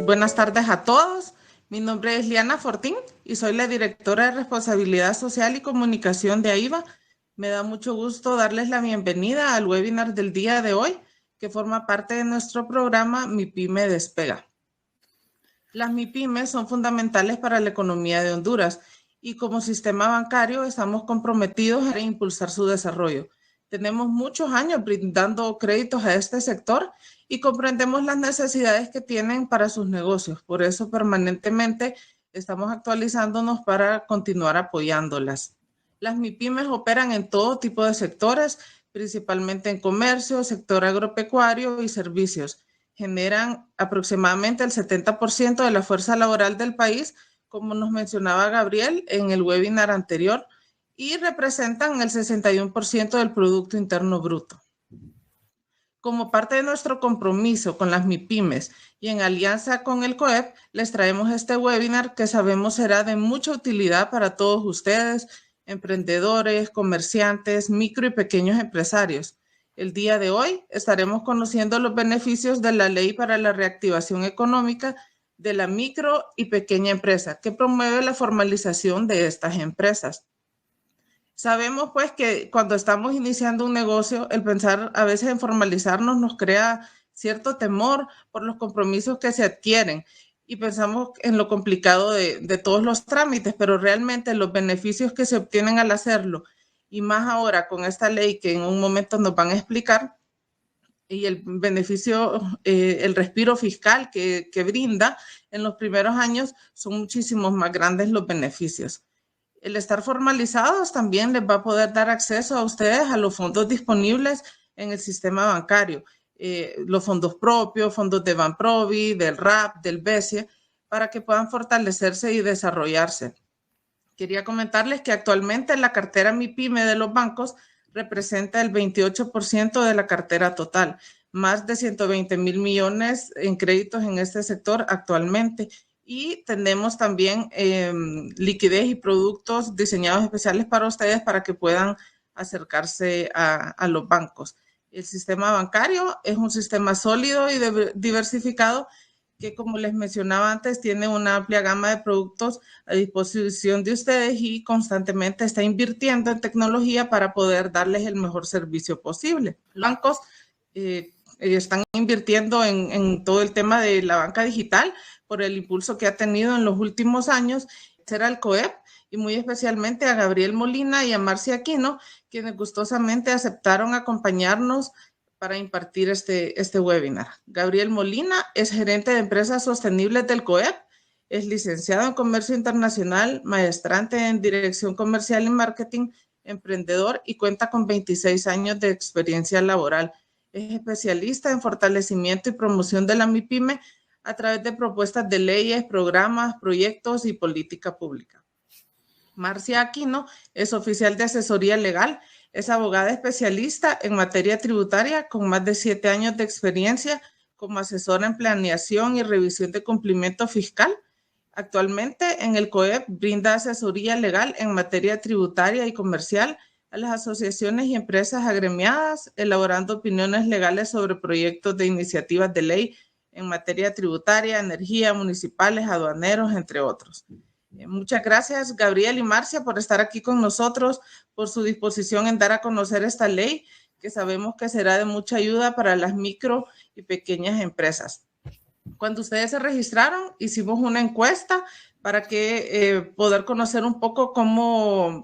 buenas tardes a todos. Mi nombre es Liana Fortín y soy la directora de Responsabilidad Social y Comunicación de AIVA. Me da mucho gusto darles la bienvenida al webinar del día de hoy, que forma parte de nuestro programa MIPYME Despega. Las MIPYMES son fundamentales para la economía de Honduras y como sistema bancario estamos comprometidos a impulsar su desarrollo. Tenemos muchos años brindando créditos a este sector y comprendemos las necesidades que tienen para sus negocios. Por eso permanentemente estamos actualizándonos para continuar apoyándolas. Las MIPYMES operan en todo tipo de sectores, principalmente en comercio, sector agropecuario y servicios. Generan aproximadamente el 70% de la fuerza laboral del país, como nos mencionaba Gabriel en el webinar anterior, y representan el 61% del Producto Interno Bruto. Como parte de nuestro compromiso con las MIPYMES y en alianza con el COEP, les traemos este webinar que sabemos será de mucha utilidad para todos ustedes, emprendedores, comerciantes, micro y pequeños empresarios. El día de hoy estaremos conociendo los beneficios de la Ley para la Reactivación Económica de la Micro y Pequeña Empresa, que promueve la formalización de estas empresas. Sabemos pues que cuando estamos iniciando un negocio, el pensar a veces en formalizarnos nos crea cierto temor por los compromisos que se adquieren y pensamos en lo complicado de todos los trámites, pero realmente los beneficios que se obtienen al hacerlo, y más ahora con esta ley que en un momento nos van a explicar, y el beneficio, el respiro fiscal que brinda en los primeros años, son muchísimos más grandes los beneficios. El estar formalizados también les va a poder dar acceso a ustedes a los fondos disponibles en el sistema bancario, los fondos propios, fondos de Banprovi, del RAP, del BESIE, para que puedan fortalecerse y desarrollarse. Quería comentarles que actualmente la cartera MIPYME de los bancos representa el 28% de la cartera total, más de 120,000 millones en créditos en este sector actualmente. Y tenemos también liquidez y productos diseñados especiales para ustedes para que puedan acercarse a los bancos. El sistema bancario es un sistema sólido y diversificado que, como les mencionaba antes, tiene una amplia gama de productos a disposición de ustedes y constantemente está invirtiendo en tecnología para poder darles el mejor servicio posible. Los bancos están invirtiendo en todo el tema de la banca digital por el impulso que ha tenido en los últimos años. Será el COEP y muy especialmente a Gabriel Molina y a Marcia Aquino, quienes gustosamente aceptaron acompañarnos para impartir este webinar. Gabriel Molina es gerente de empresas sostenibles del COEP, es licenciado en Comercio Internacional, maestrante en Dirección Comercial y Marketing, emprendedor y cuenta con 26 años de experiencia laboral. Es especialista en fortalecimiento y promoción de la MIPYME a través de propuestas de leyes, programas, proyectos y política pública. Marcia Aquino es oficial de asesoría legal, es abogada especialista en materia tributaria con más de 7 años de experiencia como asesora en planeación y revisión de cumplimiento fiscal. Actualmente en el COEP brinda asesoría legal en materia tributaria y comercial a las asociaciones y empresas agremiadas, elaborando opiniones legales sobre proyectos de iniciativas de ley en materia tributaria, energía, municipales, aduaneros, entre otros. Muchas gracias, Gabriel y Marcia, por estar aquí con nosotros, por su disposición en dar a conocer esta ley, que sabemos que será de mucha ayuda para las micro y pequeñas empresas. Cuando ustedes se registraron, hicimos una encuesta para que poder conocer un poco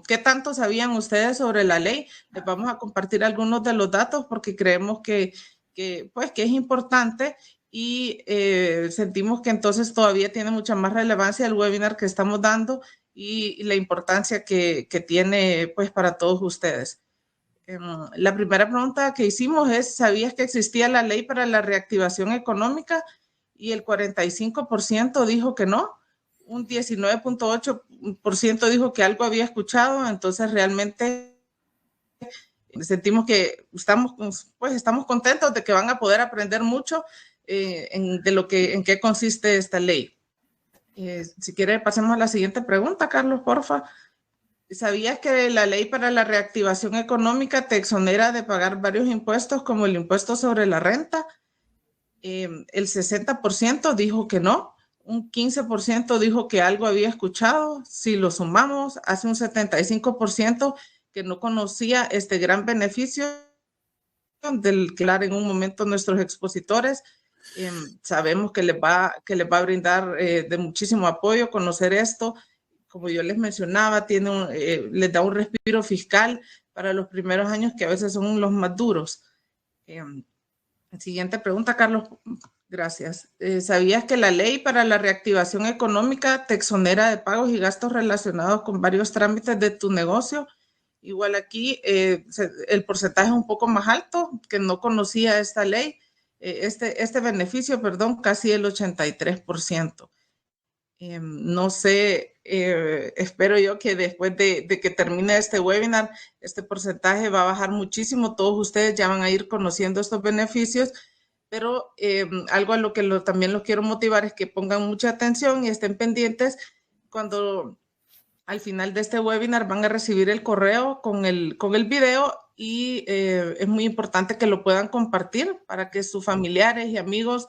qué tanto sabían ustedes sobre la ley. Les vamos a compartir algunos de los datos porque creemos que es importante y sentimos que entonces todavía tiene mucha más relevancia el webinar que estamos dando y la importancia que tiene pues para todos ustedes. La primera pregunta que hicimos es, ¿sabías que existía la Ley para la Reactivación Económica? Y el 45% dijo que no, un 19.8% dijo que algo había escuchado, entonces realmente sentimos que estamos contentos de que van a poder aprender mucho en qué consiste esta ley. Si quiere, pasemos a la siguiente pregunta, Carlos, porfa. ¿Sabías que la Ley para la Reactivación Económica te exonera de pagar varios impuestos como el impuesto sobre la renta? El 60% dijo que no, un 15% dijo que algo había escuchado. Si lo sumamos, hace un 75% que no conocía este gran beneficio del que hablar en un momento nuestros expositores. Sabemos que les va a brindar de muchísimo apoyo conocer esto. Como yo les mencionaba, les da un respiro fiscal para los primeros años que a veces son los más duros. Siguiente pregunta, Carlos. Gracias. ¿Sabías que la ley para la reactivación económica te exonera de pagos y gastos relacionados con varios trámites de tu negocio? Igual aquí el porcentaje es un poco más alto, que no conocía esta ley, este beneficio, perdón, casi el 83%. No sé, espero yo que después de que termine este webinar, este porcentaje va a bajar muchísimo. Todos ustedes ya van a ir conociendo estos beneficios, pero algo a lo que también los quiero motivar es que pongan mucha atención y estén pendientes cuando al final de este webinar van a recibir el correo con el video y es muy importante que lo puedan compartir para que sus familiares y amigos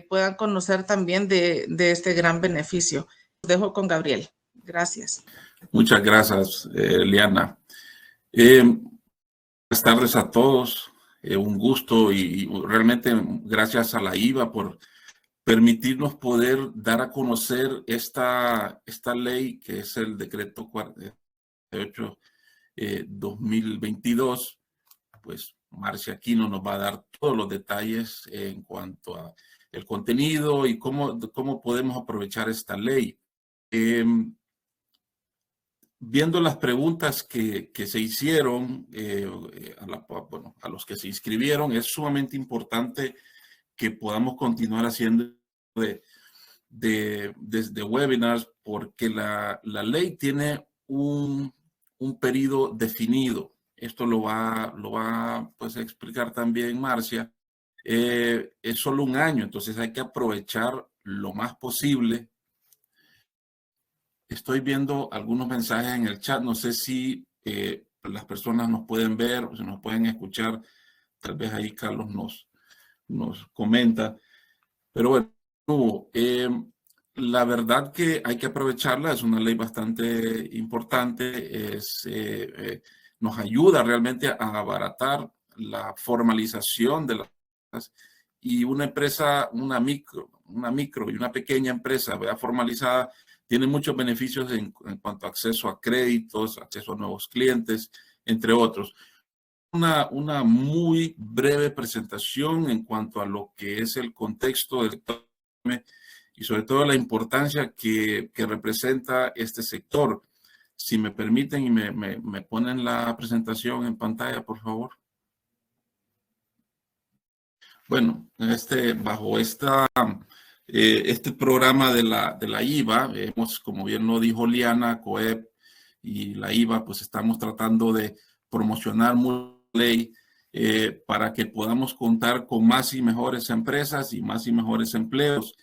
puedan conocer también de este gran beneficio. Los dejo con Gabriel. Gracias. Muchas gracias, Liana. Buenas tardes a todos. Un gusto y realmente gracias a la IVA por permitirnos poder dar a conocer esta ley que es el decreto 48-2022. Pues Marcia Aquino nos va a dar todos los detalles en cuanto a el contenido y cómo podemos aprovechar esta ley. Viendo las preguntas que se hicieron a los que se inscribieron, es sumamente importante que podamos continuar haciendo desde webinars, porque la ley tiene un periodo definido. Esto lo va pues, a explicar también Marcia. Es solo un año, entonces hay que aprovechar lo más posible. Estoy viendo algunos mensajes en el chat. No sé si las personas nos pueden ver o si nos pueden escuchar. Tal vez ahí Carlos nos comenta. Pero bueno, la verdad que hay que aprovecharla. Es una ley bastante importante. Nos ayuda realmente a abaratar la formalización de las, y una empresa, una micro y una pequeña empresa, ¿verdad?, formalizada, tiene muchos beneficios en cuanto a acceso a créditos, acceso a nuevos clientes, entre otros. Una muy breve presentación en cuanto a lo que es el contexto del sector y sobre todo la importancia que representa este sector. Si me permiten y me ponen la presentación en pantalla, por favor. Bueno, bajo este programa de la IVA, como bien lo dijo Liana, COEP y la IVA, pues estamos tratando de promocionar mucho la ley para que podamos contar con más y mejores empresas y más y mejores empleos.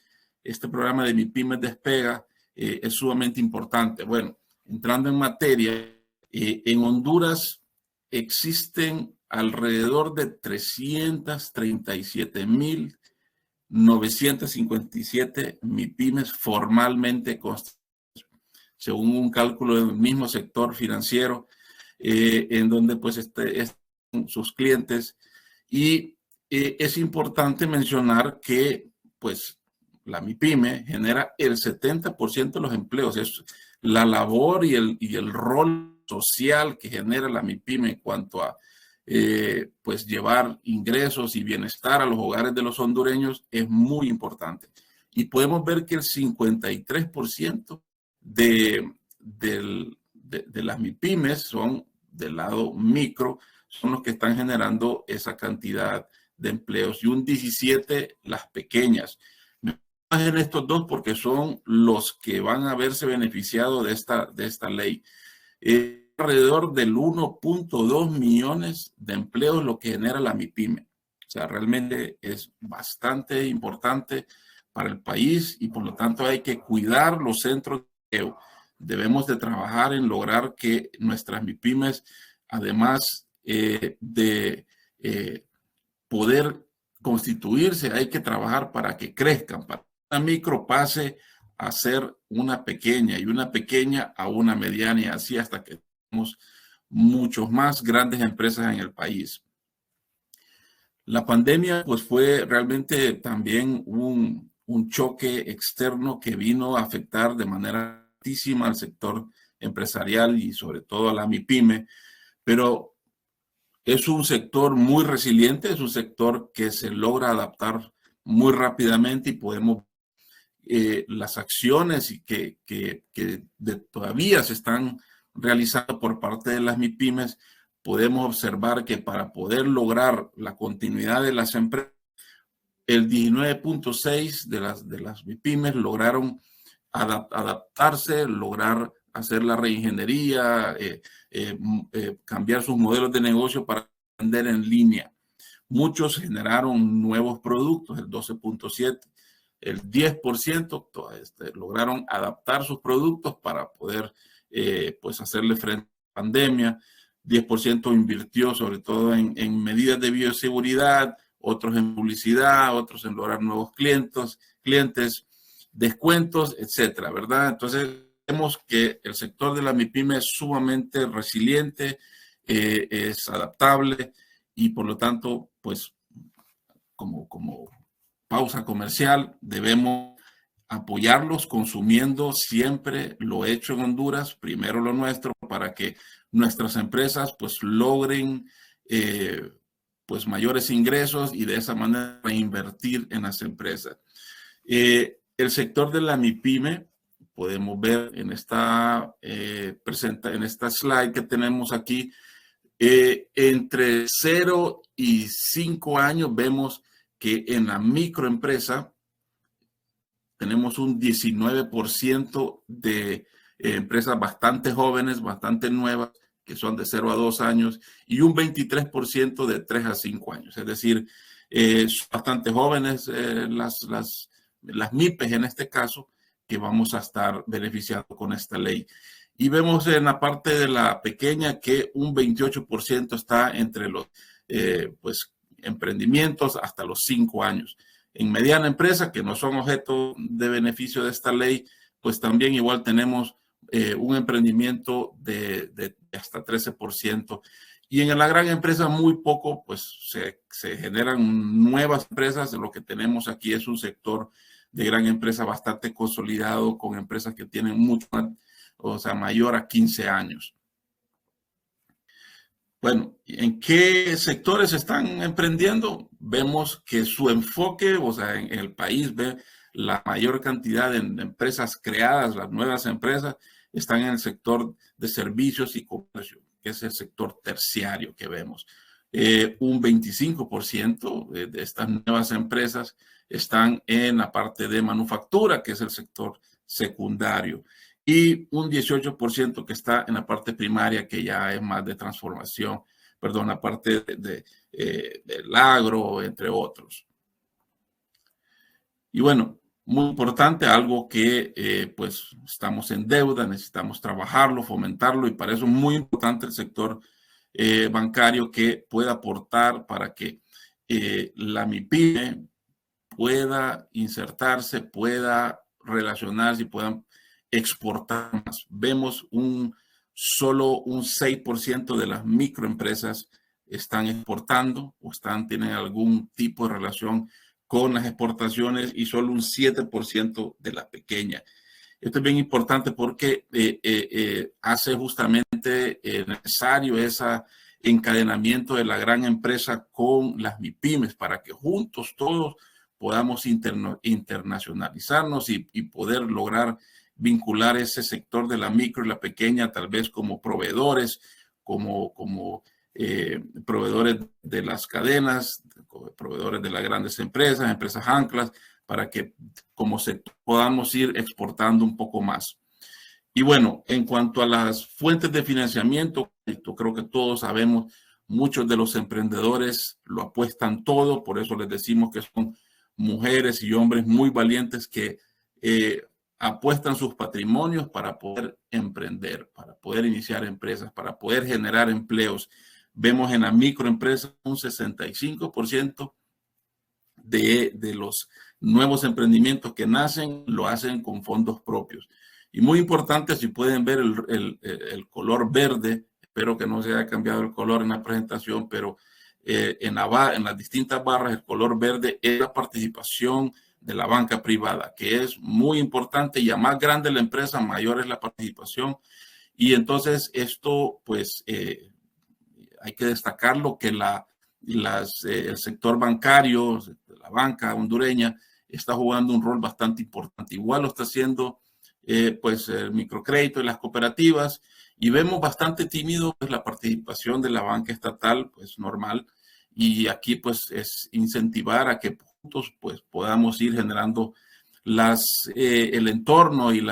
Este programa de Mi Pymes Despega es sumamente importante. Bueno, entrando en materia, en Honduras existen alrededor de 337,957 MIPYMES formalmente constituidas, según un cálculo del mismo sector financiero, en donde pues están sus clientes. Y es importante mencionar que pues la MIPYME genera el 70% de los empleos. Es la labor y el rol social que genera la MIPYME en cuanto a pues llevar ingresos y bienestar a los hogares de los hondureños es muy importante. Y podemos ver que el 53% de las MIPYMES son del lado micro, son los que están generando esa cantidad de empleos, y un 17% las pequeñas. En estos dos porque son los que van a verse beneficiados de esta ley. Alrededor del 1.2 millones de empleos lo que genera la MIPYME. O sea, realmente es bastante importante para el país y por lo tanto hay que cuidar los centros de empleo. Debemos de trabajar en lograr que nuestras MIPYMES, además de poder constituirse, hay que trabajar para que crezcan, para una micro pase a ser una pequeña y una pequeña a una mediana y así hasta que tenemos muchos más grandes empresas en el país. La pandemia pues fue realmente también un choque externo que vino a afectar de manera altísima al sector empresarial y sobre todo a la MIPYME, pero es un sector muy resiliente, es un sector que se logra adaptar muy rápidamente y podemos las acciones que todavía se están realizando por parte de las MIPYMES, podemos observar que para poder lograr la continuidad de las empresas, el 19.6 de las MIPYMES lograron adaptarse, lograr hacer la reingeniería, cambiar sus modelos de negocio para vender en línea. Muchos generaron nuevos productos, el 12.7, el 10% lograron adaptar sus productos para poder pues hacerle frente a la pandemia. 10% invirtió sobre todo en medidas de bioseguridad, otros en publicidad, otros en lograr nuevos clientes, descuentos, etcétera, ¿verdad? Entonces, vemos que el sector de la MIPYME es sumamente resiliente, es adaptable y por lo tanto, pues, como pausa comercial, debemos apoyarlos consumiendo siempre lo hecho en Honduras, primero lo nuestro, para que nuestras empresas pues logren pues mayores ingresos y de esa manera invertir en las empresas. El sector de la MIPYME, podemos ver en esta, en esta slide que tenemos aquí, entre 0 y 5 años vemos que en la microempresa tenemos un 19% de empresas bastante jóvenes, bastante nuevas, que son de 0 a 2 años, y un 23% de 3 a 5 años. Es decir, son bastante jóvenes las MIPES en este caso, que vamos a estar beneficiando con esta ley. Y vemos en la parte de la pequeña que un 28% está entre los pues, emprendimientos hasta los 5 años. En mediana empresa, que no son objeto de beneficio de esta ley, pues también igual tenemos un emprendimiento de hasta 13%. Y en la gran empresa muy poco, pues se generan nuevas empresas. Lo que tenemos aquí es un sector de gran empresa bastante consolidado, con empresas que tienen mucho más, o sea, mayor a 15 años. Bueno, ¿en qué sectores están emprendiendo? Vemos que su enfoque, o sea, en el país ve la mayor cantidad de empresas creadas, las nuevas empresas, están en el sector de servicios y comercio, que es el sector terciario que vemos. Un 25% de estas nuevas empresas están en la parte de manufactura, que es el sector secundario, y un 18% que está en la parte primaria, que ya es más de transformación, perdón, la parte del agro, entre otros. Y bueno, muy importante, algo que pues estamos en deuda, necesitamos trabajarlo, fomentarlo, y para eso es muy importante el sector bancario que pueda aportar para que la MIPYME pueda insertarse, pueda relacionarse y puedan exportar más. Vemos solo un 6% de las microempresas están exportando o tienen algún tipo de relación con las exportaciones y solo un 7% de la pequeña. Esto es bien importante porque hace justamente necesario ese encadenamiento de la gran empresa con las MIPYMES para que juntos todos podamos internacionalizarnos y poder lograr vincular ese sector de la micro y la pequeña, tal vez como proveedores, como proveedores de las cadenas, proveedores de las grandes empresas, empresas anclas, para que como sector podamos ir exportando un poco más. Y bueno, en cuanto a las fuentes de financiamiento, yo creo que todos sabemos, muchos de los emprendedores lo apuestan todo, por eso les decimos que son mujeres y hombres muy valientes que apuestan sus patrimonios para poder emprender, para poder iniciar empresas, para poder generar empleos. Vemos en la microempresa un 65% de los nuevos emprendimientos que nacen, lo hacen con fondos propios. Y muy importante, si pueden ver el color verde, espero que no se haya cambiado el color en la presentación, pero en las distintas barras el color verde es la participación de la banca privada, que es muy importante, y a más grande la empresa, mayor es la participación. Y entonces esto, pues, hay que destacarlo, que el sector bancario, la banca hondureña, está jugando un rol bastante importante. Igual lo está haciendo pues el microcrédito y las cooperativas, y vemos bastante tímido pues, la participación de la banca estatal, pues normal, y aquí pues es incentivar a que juntos pues podamos ir generando el entorno y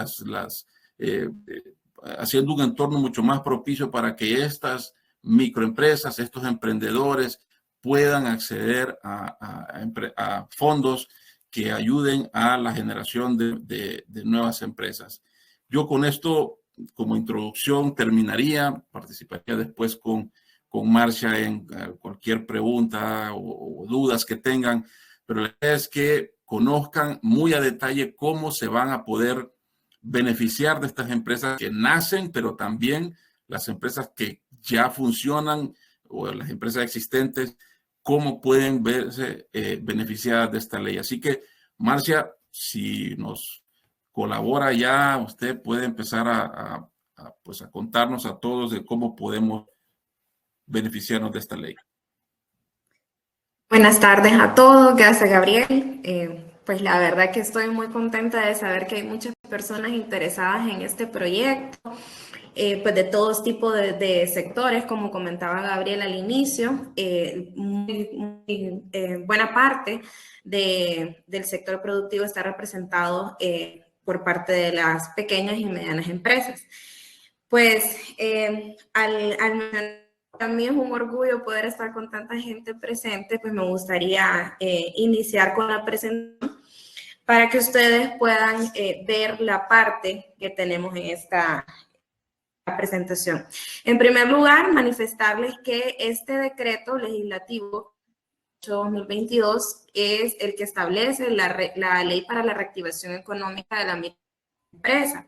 haciendo un entorno mucho más propicio para que estas microempresas, estos emprendedores puedan acceder a fondos que ayuden a la generación de nuevas empresas. Yo con esto, como introducción, terminaría, participaría después con Marcia en cualquier pregunta o dudas que tengan, pero la idea es que conozcan muy a detalle cómo se van a poder beneficiar de estas empresas que nacen, pero también las empresas que ya funcionan o las empresas existentes, cómo pueden verse beneficiadas de esta ley. Así que, Marcia, si nos colabora ya, usted puede empezar pues a contarnos a todos de cómo podemos beneficiarnos de esta ley. Buenas tardes a todos, gracias Gabriel. Pues la verdad que estoy muy contenta de saber que hay muchas personas interesadas en este proyecto, pues de todos tipos de sectores, como comentaba Gabriel al inicio, buena parte del sector productivo está representado por parte de las pequeñas y medianas empresas. Pues también es un orgullo poder estar con tanta gente presente, pues me gustaría iniciar con la presentación para que ustedes puedan ver la parte que tenemos en esta presentación. En primer lugar, manifestarles que este decreto legislativo 2022 es el que establece la ley para la reactivación económica de la microempresa.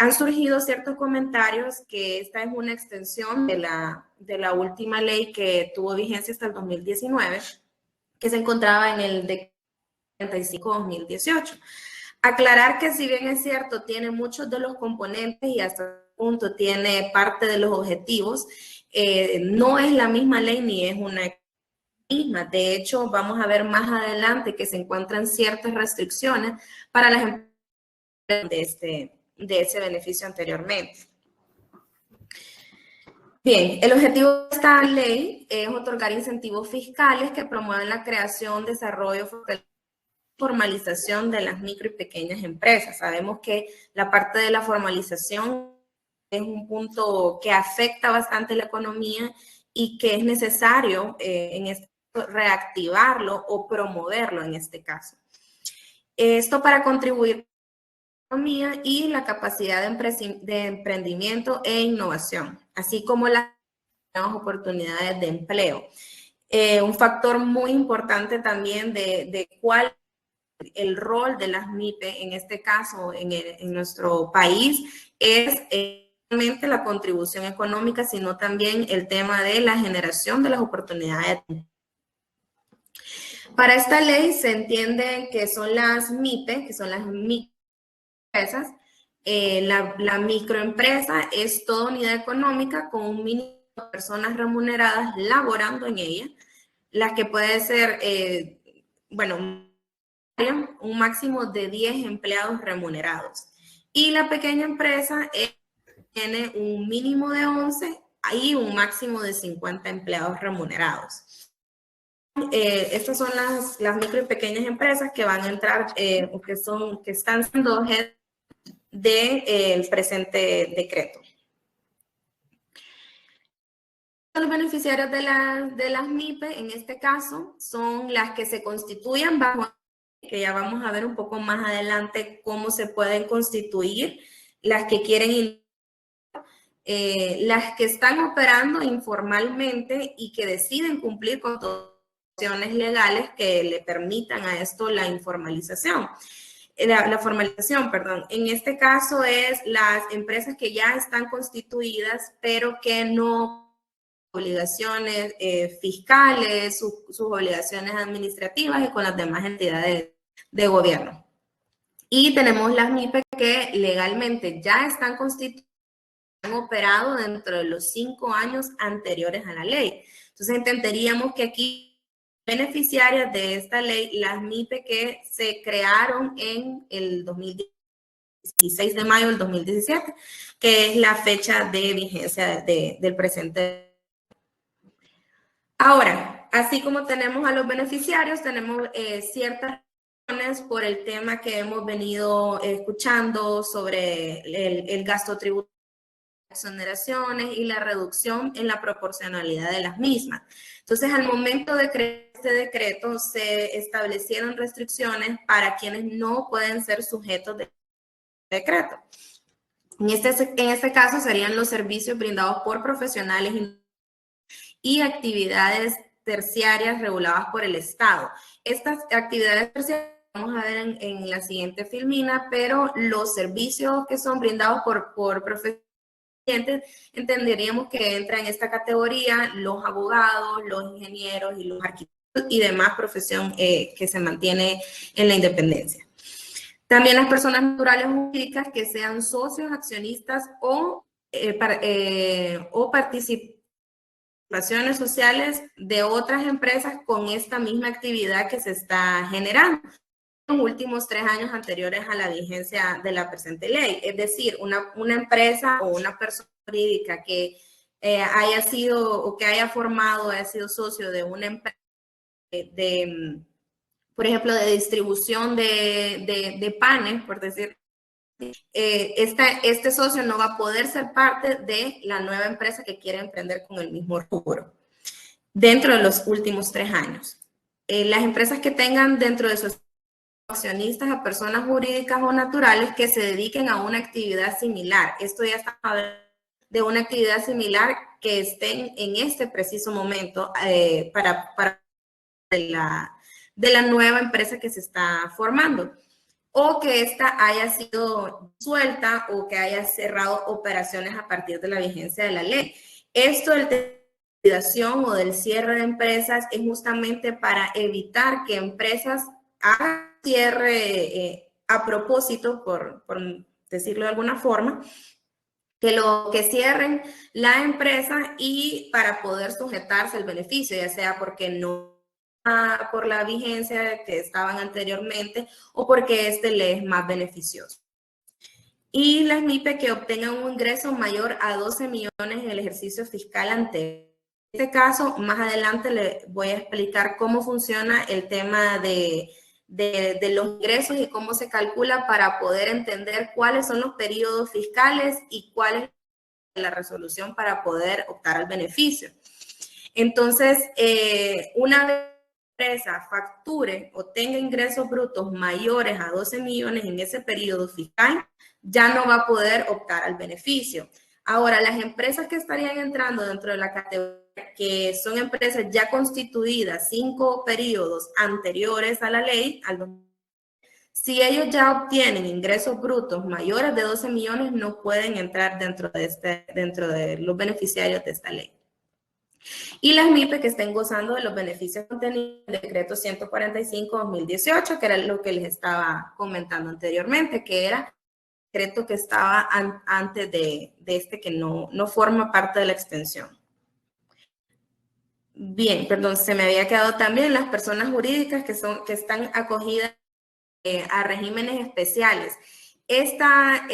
Han surgido ciertos comentarios que esta es una extensión de la última ley que tuvo vigencia hasta el 2019, que se encontraba en el decreto 35-2018. Aclarar que si bien es cierto, tiene muchos de los componentes y hasta un punto tiene parte de los objetivos, no es la misma ley ni es una misma. De hecho, vamos a ver más adelante que se encuentran ciertas restricciones para las empresas de ese beneficio anteriormente. Bien, el objetivo de esta ley es otorgar incentivos fiscales que promuevan la creación, desarrollo, formalización de las micro y pequeñas empresas. Sabemos que la parte de la formalización es un punto que afecta bastante la economía y que es necesario reactivarlo o promoverlo en este caso. Esto para contribuir y la capacidad de emprendimiento e innovación, así como las nuevas oportunidades de empleo. Un factor muy importante también de cuál es el rol de las MIPE, en este caso en nuestro país, es realmente la contribución económica, sino también el tema de la generación de las oportunidades. Para esta ley se entiende que son las MIPE, que son las microempresas. La microempresa es toda unidad económica con un mínimo de personas remuneradas laborando en ella, las que puede ser, un máximo de 10 empleados remunerados. Y la pequeña empresa tiene un mínimo de 11 y un máximo de 50 empleados remunerados. Estas son las micro y pequeñas empresas que van a entrar, que están siendo objeto del presente decreto. Los beneficiarios de las MIPE, en este caso, son las que se constituyan bajo, que ya vamos a ver un poco más adelante cómo se pueden constituir, las que quieren, las que están operando informalmente y que deciden cumplir con todo opciones legales que le permitan a esto la informalización. La formalización, perdón. En este caso es las empresas que ya están constituidas, pero que no obligaciones fiscales, sus obligaciones administrativas y con las demás entidades de gobierno. Y tenemos las MIPE que legalmente ya están constituidas, han operado dentro de los 5 años anteriores a la ley. Entonces entenderíamos que aquí beneficiarias de esta ley, las MIPE que se crearon en el 16 de mayo del 2017, que es la fecha de vigencia del presente. Ahora, así como tenemos a los beneficiarios, tenemos ciertas razones por el tema que hemos venido escuchando sobre el gasto tributario, exoneraciones y la reducción en la proporcionalidad de las mismas. Entonces, al momento de crear este decreto, se establecieron restricciones para quienes no pueden ser sujetos de decreto. En este caso serían los servicios brindados por profesionales y actividades terciarias reguladas por el Estado. Estas actividades terciarias vamos a ver en la siguiente filmina, pero los servicios que son brindados por profesionales, entenderíamos que entra en esta categoría los abogados, los ingenieros y los arquitectos y demás profesión que se mantiene en la independencia. También las personas naturales o jurídicas que sean socios, accionistas o participaciones sociales de otras empresas con esta misma actividad que se está generando en los últimos 3 años anteriores a la vigencia de la presente ley. Es decir, una empresa o una persona jurídica que haya sido o que haya formado, haya sido socio de una empresa por ejemplo, de distribución de panes, por decir, este socio no va a poder ser parte de la nueva empresa que quiere emprender con el mismo rubro dentro de los últimos 3 años. Las empresas que tengan dentro de sus accionistas a personas jurídicas o naturales que se dediquen a una actividad similar. Esto ya está hablando de una actividad similar que estén en este preciso momento para de la nueva empresa que se está formando, o que ésta haya sido suelta o que haya cerrado operaciones a partir de la vigencia de la ley. Esto del liquidación o del cierre de empresas es justamente para evitar que empresas hagan cierre a propósito, por decirlo de alguna forma, que cierren la empresa y para poder sujetarse al beneficio, ya sea porque no por la vigencia que estaban anteriormente o porque este le es más beneficioso. Y las MIPE que obtengan un ingreso mayor a 12 millones en el ejercicio fiscal anterior. En este caso, más adelante le voy a explicar cómo funciona el tema de los ingresos y cómo se calcula para poder entender cuáles son los periodos fiscales y cuál es la resolución para poder optar al beneficio. Entonces, una vez empresa facture o tenga ingresos brutos mayores a 12 millones en ese periodo fiscal, ya no va a poder optar al beneficio. Ahora, las empresas que estarían entrando dentro de la categoría, que son empresas ya constituidas 5 periodos anteriores a la ley, si ellos ya obtienen ingresos brutos mayores de 12 millones, no pueden entrar dentro de los beneficiarios de esta ley. Y las MIPE que estén gozando de los beneficios contenidos del decreto 145-2018, que era lo que les estaba comentando anteriormente, que era el decreto que estaba antes de este, que no forma parte de la extensión. Bien, perdón, se me había quedado también las personas jurídicas que están acogidas a regímenes especiales. Esta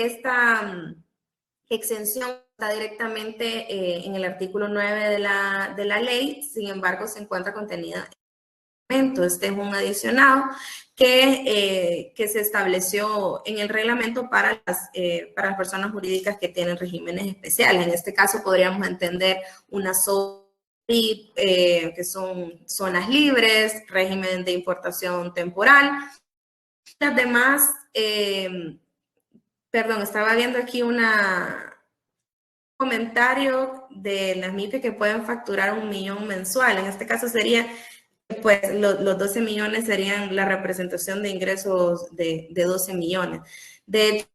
exención está directamente en el artículo 9 de la ley, sin embargo, se encuentra contenida en el reglamento. Este es un adicionado que se estableció en el reglamento para las personas jurídicas que tienen regímenes especiales. En este caso, podríamos entender una zona que son zonas libres, régimen de importación temporal. Las demás, perdón, estaba viendo aquí un comentario de las MIPE que pueden facturar 1 millón mensual. En este caso sería pues los 12 millones serían la representación de ingresos de 12 millones. De hecho,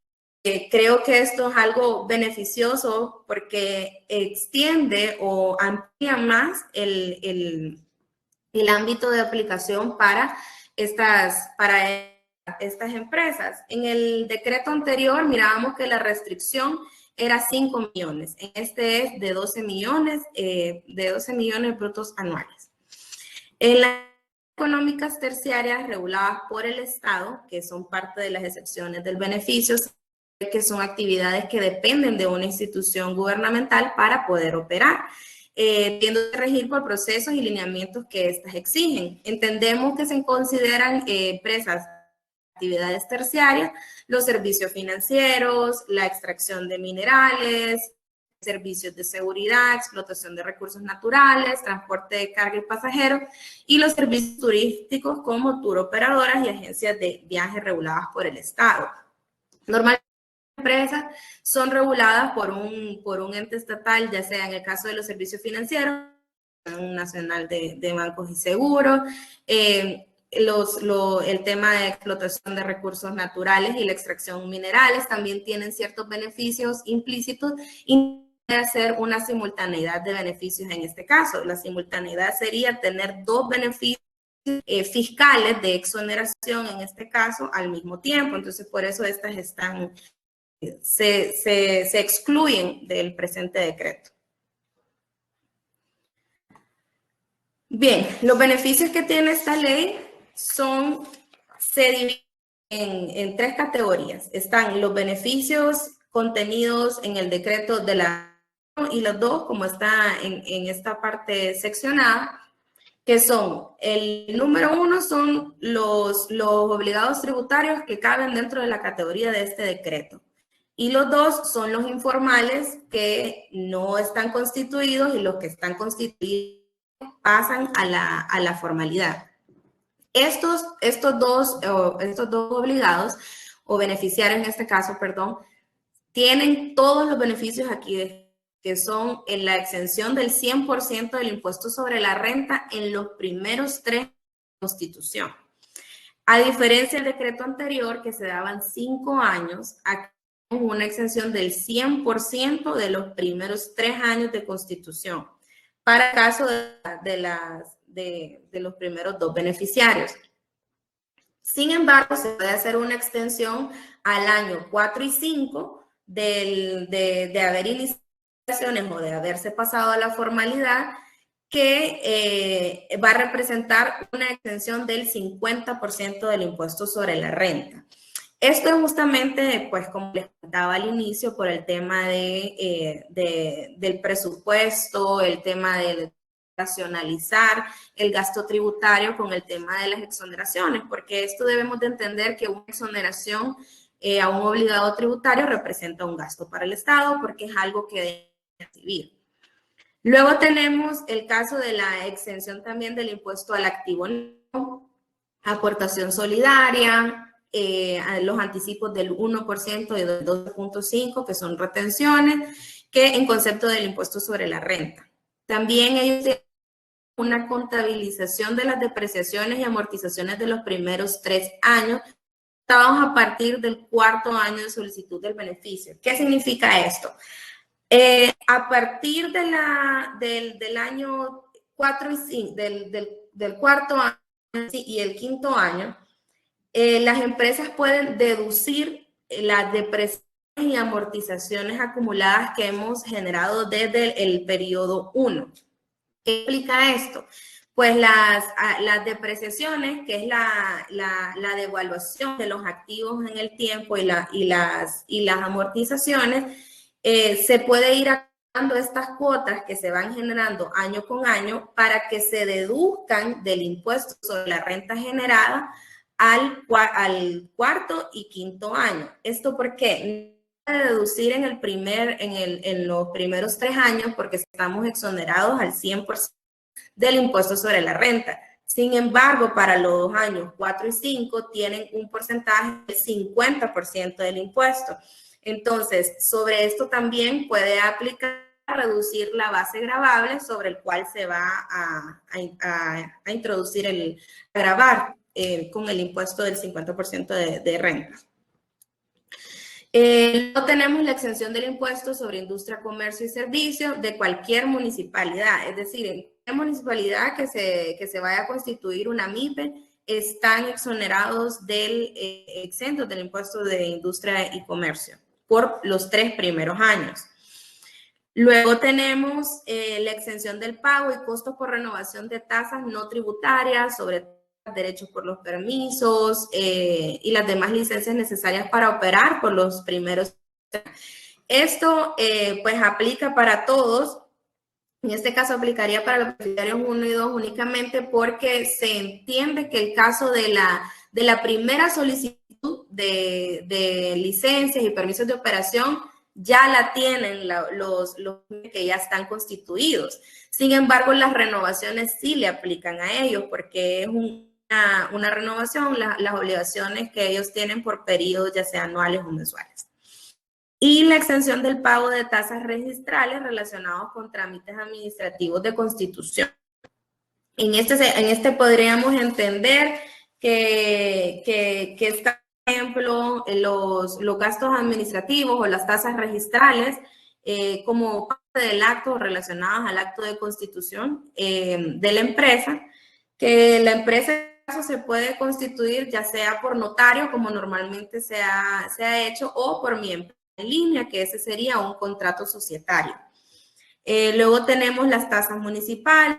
creo que esto es algo beneficioso porque extiende o amplía más el ámbito de aplicación para estas empresas. En el decreto anterior mirábamos que la restricción era 5 millones. En este es de 12 millones brutos anuales. En las económicas terciarias reguladas por el Estado, que son parte de las excepciones del beneficio, que son actividades que dependen de una institución gubernamental para poder operar, tienden a regir por procesos y lineamientos que éstas exigen. Entendemos que se consideran empresas, actividades terciarias, los servicios financieros, la extracción de minerales, servicios de seguridad, explotación de recursos naturales, transporte de carga y pasajeros, y los servicios turísticos como tour operadoras y agencias de viajes reguladas por el Estado. Normalmente las empresas son reguladas por un ente estatal, ya sea en el caso de los servicios financieros, Nacional de Bancos y Seguros, el tema de explotación de recursos naturales y la extracción de minerales también tienen ciertos beneficios implícitos y hacer una simultaneidad de beneficios en este caso. La simultaneidad sería tener dos beneficios fiscales de exoneración en este caso al mismo tiempo. Entonces, por eso estas se excluyen del presente decreto. Bien, los beneficios que tiene esta ley se dividen en tres categorías. Están los beneficios contenidos en el decreto de la y los dos, como está en esta parte seccionada, que son, el número 1 son los obligados tributarios que caben dentro de la categoría de este decreto. Y los 2 son los informales que no están constituidos y los que están constituidos pasan a la formalidad. Estos dos obligados o beneficiarios en este caso, perdón, tienen todos los beneficios aquí que son en la exención del 100% del impuesto sobre la renta en los primeros 3 de la Constitución. A diferencia del decreto anterior, que se daban 5 años, aquí tenemos una exención del 100% de los primeros 3 años de Constitución, para el caso de los primeros 2 beneficiarios. Sin embargo, se puede hacer una extensión al año 4 y 5 de haber iniciado o de haberse pasado a la formalidad, que va a representar una exención del 50% del impuesto sobre la renta. Esto es justamente, pues, como les contaba al inicio, por el tema del presupuesto, el tema de racionalizar el gasto tributario con el tema de las exoneraciones, porque esto debemos de entender que una exoneración a un obligado tributario representa un gasto para el Estado, porque es algo que debe recibir. Luego tenemos el caso de la exención también del impuesto al activo, aportación solidaria, los anticipos del 1% y del 12.5%, que son retenciones, que en concepto del impuesto sobre la renta. También ellos tienen una contabilización de las depreciaciones y amortizaciones de los primeros 3 años, estados a partir del 4º año de solicitud del beneficio. ¿Qué significa esto? A partir del año 4 y 5, del 4º año y el 5º año, las empresas pueden deducir las depreciaciones y amortizaciones acumuladas que hemos generado desde el periodo 1. ¿Qué implica esto? Pues las depreciaciones, que es la devaluación de los activos en el tiempo y las amortizaciones, se puede ir dando estas cuotas que se van generando año con año para que se deduzcan del impuesto sobre la renta generada al 4º y 5º año. ¿Esto por qué? No se deducir en los primeros 3 años porque estamos exonerados al 100% del impuesto sobre la renta. Sin embargo, para los años 4 y 5 tienen un porcentaje del 50% del impuesto. Entonces, sobre esto también puede aplicar reducir la base gravable sobre el cual se va a introducir a gravar con el impuesto del 50% de renta. No tenemos la exención del impuesto sobre industria, comercio y servicios de cualquier municipalidad, es decir, en cualquier municipalidad que se vaya a constituir una MIPE, están exonerados exentos del impuesto de industria y comercio por los 3 primeros años. Luego tenemos la exención del pago y costos por renovación de tasas no tributarias sobre derechos por los permisos y las demás licencias necesarias para operar por los primeros. Esto pues aplica para todos. En este caso aplicaría para los beneficiarios 1 y 2 únicamente porque se entiende que el caso de la primera solicitud de licencias y permisos de operación ya la tienen los que ya están constituidos. Sin embargo, las renovaciones sí le aplican a ellos porque es una renovación, las obligaciones que ellos tienen por periodos, ya sea anuales o mensuales. Y la exención del pago de tasas registrales relacionados con trámites administrativos de constitución. En este podríamos entender que está, por ejemplo, los gastos administrativos o las tasas registrales como parte del acto relacionados al acto de constitución de la empresa, que la empresa se puede constituir ya sea por notario, como normalmente se ha hecho, o por miembro en línea, que ese sería un contrato societario. Luego tenemos las tasas municipales,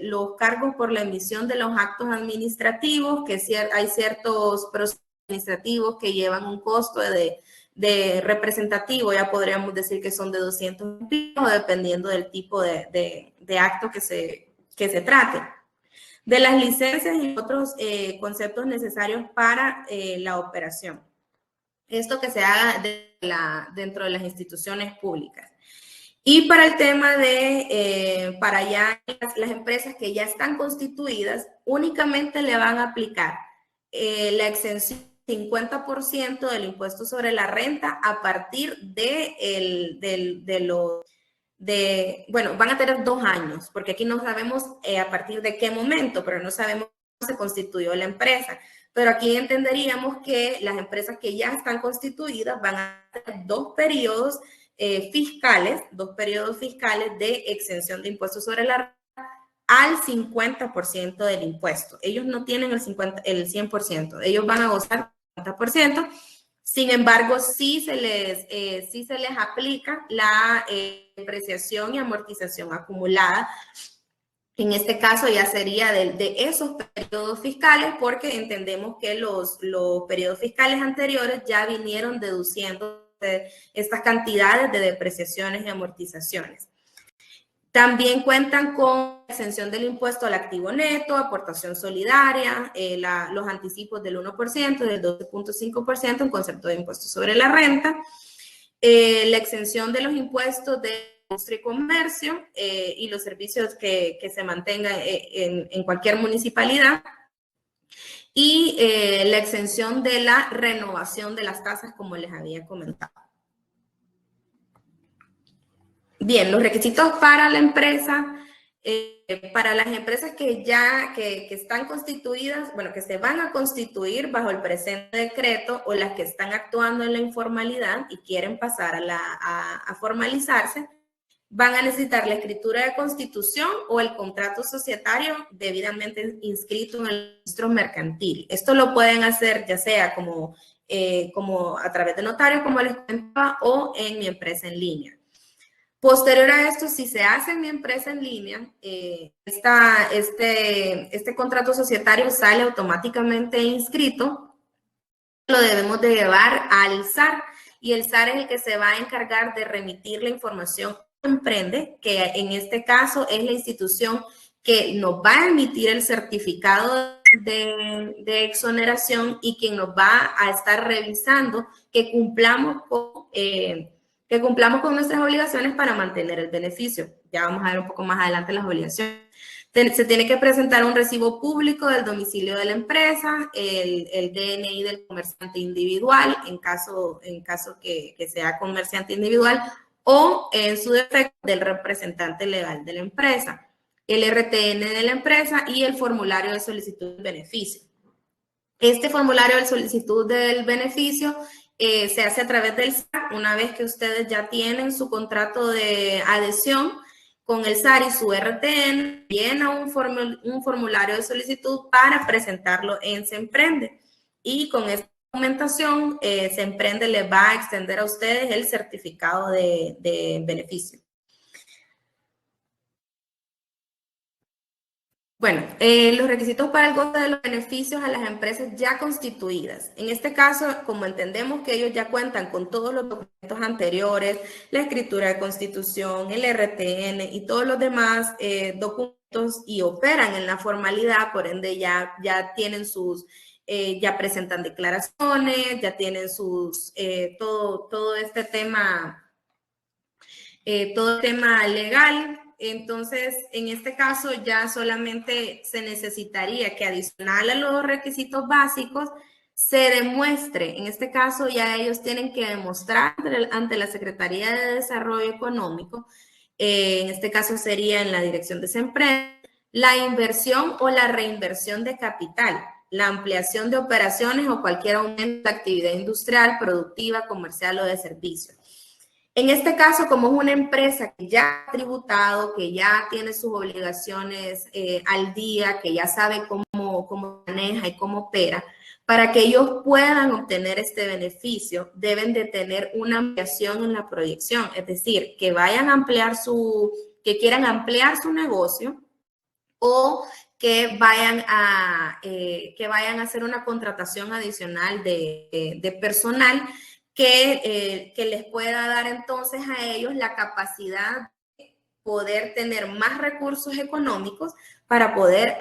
los cargos por la emisión de los actos administrativos, que hay ciertos procesos administrativos que llevan un costo de representativo, ya podríamos decir que son de 200 pesos, dependiendo del tipo de acto que se trate. De las licencias y otros conceptos necesarios para la operación. Esto que se haga dentro de las instituciones públicas. Y para el tema para ya las empresas que ya están constituidas, únicamente le van a aplicar la exención 50% del impuesto sobre la renta a partir bueno, van a tener 2 años, porque aquí no sabemos a partir de qué momento, pero no sabemos cómo se constituyó la empresa. Pero aquí entenderíamos que las empresas que ya están constituidas van a tener 2 periodos fiscales de exención de impuestos sobre la renta al 50% del impuesto. Ellos no tienen el 100%, ellos van a gozar del 50%. Sin embargo, sí se les aplica la depreciación y amortización acumulada. En este caso ya sería de esos periodos fiscales, porque entendemos que los periodos fiscales anteriores ya vinieron deduciendo estas cantidades de depreciaciones y amortizaciones. También cuentan con exención del impuesto al activo neto, aportación solidaria, los anticipos del 1%, del 12.5% en concepto de impuesto sobre la renta, la exención de los impuestos de industria y comercio y los servicios que se mantengan en cualquier municipalidad, y la exención de la renovación de las tasas, como les había comentado. Bien, los requisitos para la empresa, para las empresas que están constituidas, bueno, que se van a constituir bajo el presente decreto, o las que están actuando en la informalidad y quieren pasar a formalizarse, van a necesitar la escritura de constitución o el contrato societario debidamente inscrito en el registro mercantil. Esto lo pueden hacer ya sea como a través de notario, como les comentaba, o en Mi Empresa en Línea. Posterior a esto, si se hace en Mi Empresa en Línea, este contrato societario sale automáticamente inscrito. Lo debemos de llevar al SAR, y el SAR es el que se va a encargar de remitir la información Emprende, que en este caso es la institución que nos va a emitir el certificado de exoneración y quien nos va a estar revisando que cumplamos con nuestras obligaciones para mantener el beneficio. Ya vamos a ver un poco más adelante las obligaciones. Se tiene que presentar un recibo público del domicilio de la empresa, el DNI del comerciante individual, en caso que sea comerciante individual, o en su defecto del representante legal de la empresa, el RTN de la empresa y el formulario de solicitud de beneficio. Este formulario de solicitud del beneficio se hace a través del SAR. Una vez que ustedes ya tienen su contrato de adhesión con el SAR y su RTN, llena un formulario de solicitud para presentarlo en SEMPRENDE. Y con esta documentación, SEMPRENDE les va a extender a ustedes el certificado de beneficio. Bueno, los requisitos para el goce de los beneficios a las empresas ya constituidas. En este caso, como entendemos que ellos ya cuentan con todos los documentos anteriores, la escritura de constitución, el RTN y todos los demás documentos y operan en la formalidad, por ende ya tienen sus, ya presentan declaraciones, ya tienen sus, todo este tema, todo el tema legal. Entonces, en este caso ya solamente se necesitaría que adicional a los requisitos básicos se demuestre, en este caso ya ellos tienen que demostrar ante la Secretaría de Desarrollo Económico, en este caso sería en la dirección de SEMPRENDE, la inversión o la reinversión de capital, la ampliación de operaciones o cualquier aumento de actividad industrial, productiva, comercial o de servicios. En este caso, como es una empresa que ya ha tributado, que ya tiene sus obligaciones al día, que ya sabe cómo maneja y cómo opera, para que ellos puedan obtener este beneficio, deben de tener una ampliación en la proyección. Es decir, que vayan a ampliar que quieran ampliar su negocio o que vayan a hacer una contratación adicional de personal que les pueda dar entonces a ellos la capacidad de poder tener más recursos económicos para poder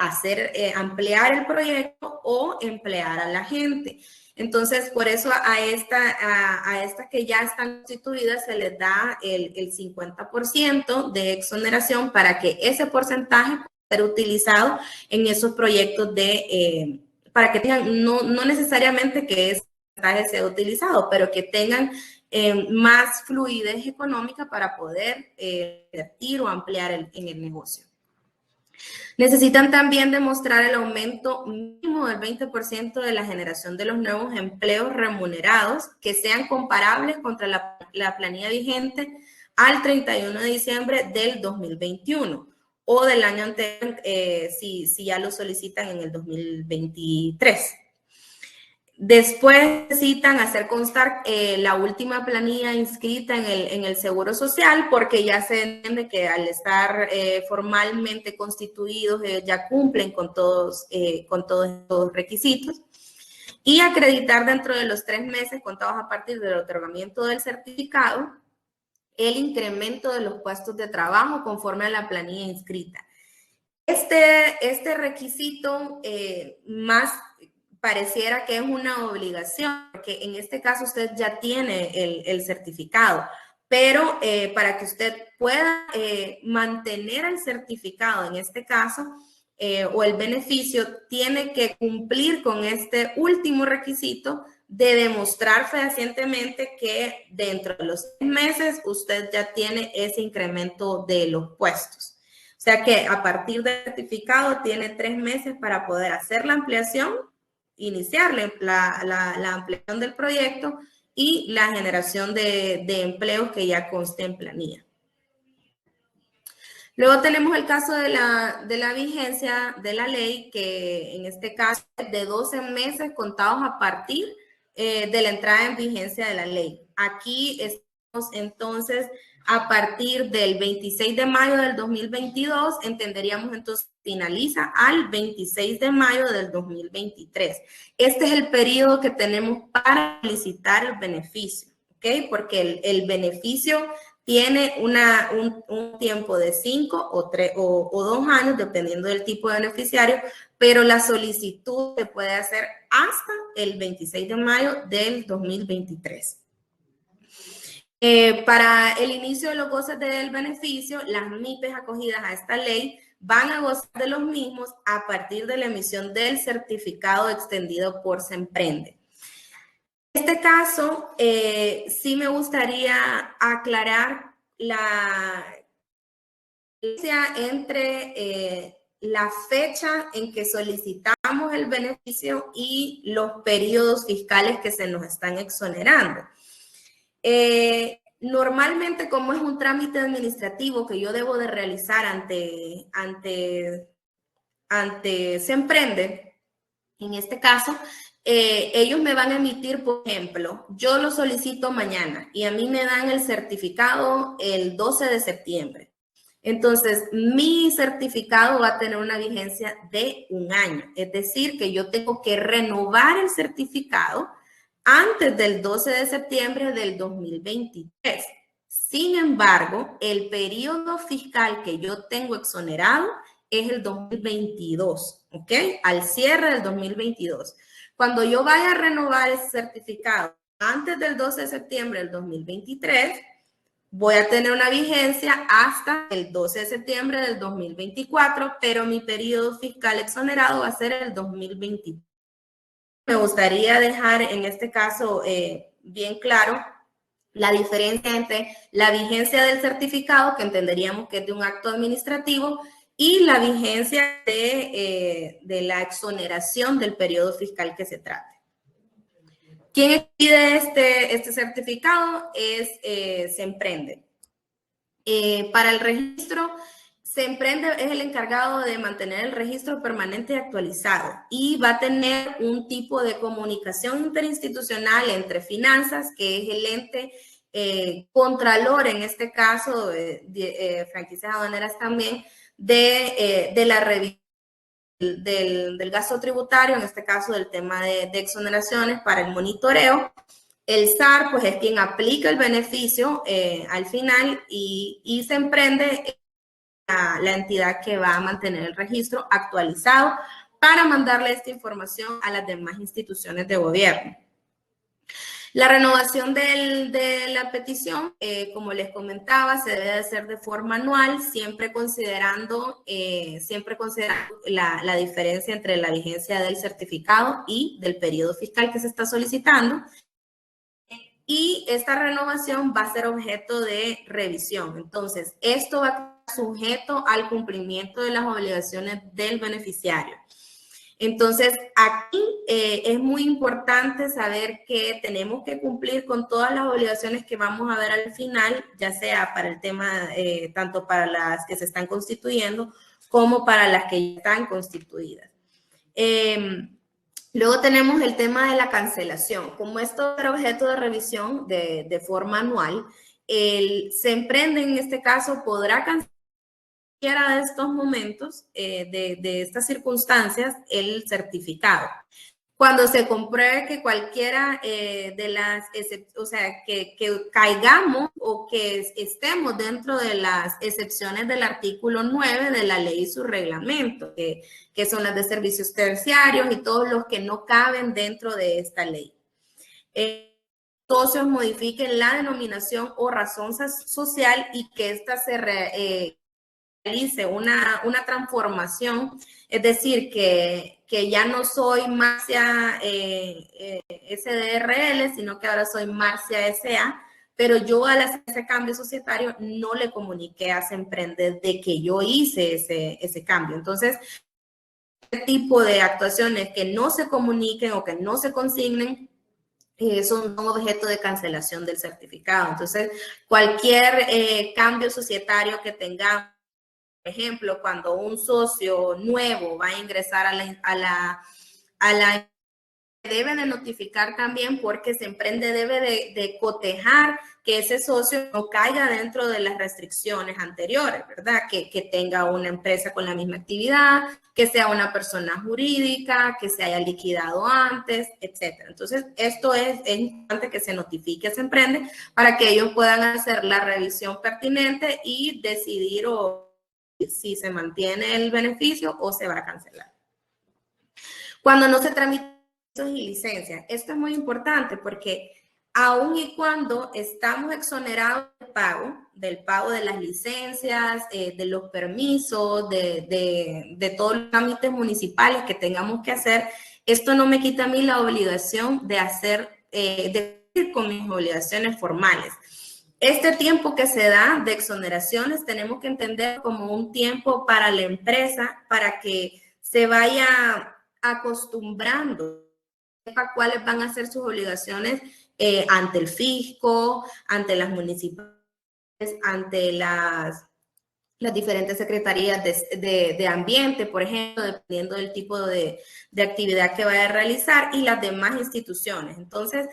ampliar el proyecto o emplear a la gente. Entonces, por eso a estas que ya están constituidas se les da el 50% de exoneración para que ese porcentaje pueda ser utilizado en esos proyectos para que tengan, no necesariamente que es sea utilizado, pero que tengan más fluidez económica para poder invertir o ampliar en el negocio. Necesitan también demostrar el aumento mínimo del 20% de la generación de los nuevos empleos remunerados que sean comparables contra la planilla vigente al 31 de diciembre del 2021 o del año anterior si ya lo solicitan en el 2023. Después necesitan hacer constar la última planilla inscrita en el Seguro Social porque ya se entiende que al estar formalmente constituidos ya cumplen con todos estos requisitos. Y acreditar dentro de los 3 meses contados a partir del otorgamiento del certificado el incremento de los puestos de trabajo conforme a la planilla inscrita. Este requisito más pareciera que es una obligación, porque en este caso usted ya tiene el certificado, pero para que usted pueda mantener el certificado en este caso o el beneficio, tiene que cumplir con este último requisito de demostrar fehacientemente que dentro de los 6 meses usted ya tiene ese incremento de los puestos. O sea que a partir del certificado tiene 3 meses para poder hacer la ampliación, iniciar la ampliación del proyecto y la generación de empleos que ya conste en planilla. Luego tenemos el caso de la vigencia de la ley, que en este caso es de 12 meses contados a partir de la entrada en vigencia de la ley. Aquí estamos entonces a partir del 26 de mayo del 2022, entenderíamos entonces finaliza al 26 de mayo del 2023. Este es el periodo que tenemos para solicitar el beneficio, ¿ok? Porque el beneficio tiene un tiempo de 5 o 2 años, dependiendo del tipo de beneficiario, pero la solicitud se puede hacer hasta el 26 de mayo del 2023. Para el inicio de los goces del beneficio, las MIPES acogidas a esta ley van a gozar de los mismos a partir de la emisión del certificado extendido por SEMPRENDE. En este caso, sí me gustaría aclarar la diferencia entre la fecha en que solicitamos el beneficio y los periodos fiscales que se nos están exonerando. Normalmente, como es un trámite administrativo que yo debo de realizar ante Semprende, en este caso, ellos me van a emitir, por ejemplo, yo lo solicito mañana y a mí me dan el certificado el 12 de septiembre. Entonces, mi certificado va a tener una vigencia de 1 año. Es decir, que yo tengo que renovar el certificado antes del 12 de septiembre del 2023. Sin embargo, el periodo fiscal que yo tengo exonerado es el 2022, ¿ok? Al cierre del 2022. Cuando yo vaya a renovar ese certificado antes del 12 de septiembre del 2023, voy a tener una vigencia hasta el 12 de septiembre del 2024, pero mi periodo fiscal exonerado va a ser el 2023. Me gustaría dejar en este caso bien claro la diferencia entre la vigencia del certificado, que entenderíamos que es de un acto administrativo, y la vigencia de la exoneración del periodo fiscal que se trate. ¿Quién expide este certificado? Es Semprende. Para el registro, Semprende es el encargado de mantener el registro permanente y actualizado y va a tener un tipo de comunicación interinstitucional entre finanzas, que es el ente contralor, en este caso, franquicias aduaneras también, de la revisión del gasto tributario, en este caso del tema de exoneraciones para el monitoreo. El SAR, pues, es quien aplica el beneficio al final y Semprende la entidad que va a mantener el registro actualizado para mandarle esta información a las demás instituciones de gobierno. La renovación de la petición, como les comentaba, se debe hacer de forma anual, siempre considerando la diferencia entre la vigencia del certificado y del periodo fiscal que se está solicitando. Y esta renovación va a ser objeto de revisión. Entonces, esto va a estar sujeto al cumplimiento de las obligaciones del beneficiario. Entonces, aquí es muy importante saber que tenemos que cumplir con todas las obligaciones que vamos a ver al final, ya sea para el tema, tanto para las que se están constituyendo como para las que ya están constituidas. Luego tenemos el tema de la cancelación. Como esto era objeto de revisión de forma anual, el Semprende en este caso podrá cancelar de estos momentos, de estas circunstancias, el certificado. Cuando se compruebe que cualquiera de las, o sea, que caigamos o que estemos dentro de las excepciones del artículo 9 de la ley y su reglamento, que son las de servicios terciarios y todos los que no caben dentro de esta ley. Socios modifiquen la denominación o razón social y que ésta se realice una transformación, es decir, que ya no soy Marcia SDRL, sino que ahora soy Marcia SA, pero yo al hacer ese cambio societario no le comuniqué a Semprende de que yo hice ese cambio. Entonces, este tipo de actuaciones que no se comuniquen o que no se consignen son objeto de cancelación del certificado. Entonces, cualquier cambio societario que tengamos, por ejemplo, cuando un socio nuevo va a ingresar a la debe de notificar también, porque Semprende debe de cotejar que ese socio no caiga dentro de las restricciones anteriores, ¿verdad? Que tenga una empresa con la misma actividad, que sea una persona jurídica, que se haya liquidado antes, etcétera. Entonces, esto es importante que se notifique a Semprende para que ellos puedan hacer la revisión pertinente y decidir si se mantiene el beneficio o se va a cancelar. Cuando no se tramitan y licencias, esto es muy importante porque aun y cuando estamos exonerados del pago de las licencias, de los permisos, de todos los trámites municipales que tengamos que hacer, esto no me quita a mí la obligación de hacer, de cumplir con mis obligaciones formales. Este tiempo que se da de exoneraciones tenemos que entender como un tiempo para la empresa para que se vaya acostumbrando, sepa cuáles van a ser sus obligaciones ante el fisco, ante las municipalidades, ante las diferentes secretarías de ambiente, por ejemplo, dependiendo del tipo de actividad que vaya a realizar, y las demás instituciones. Entonces,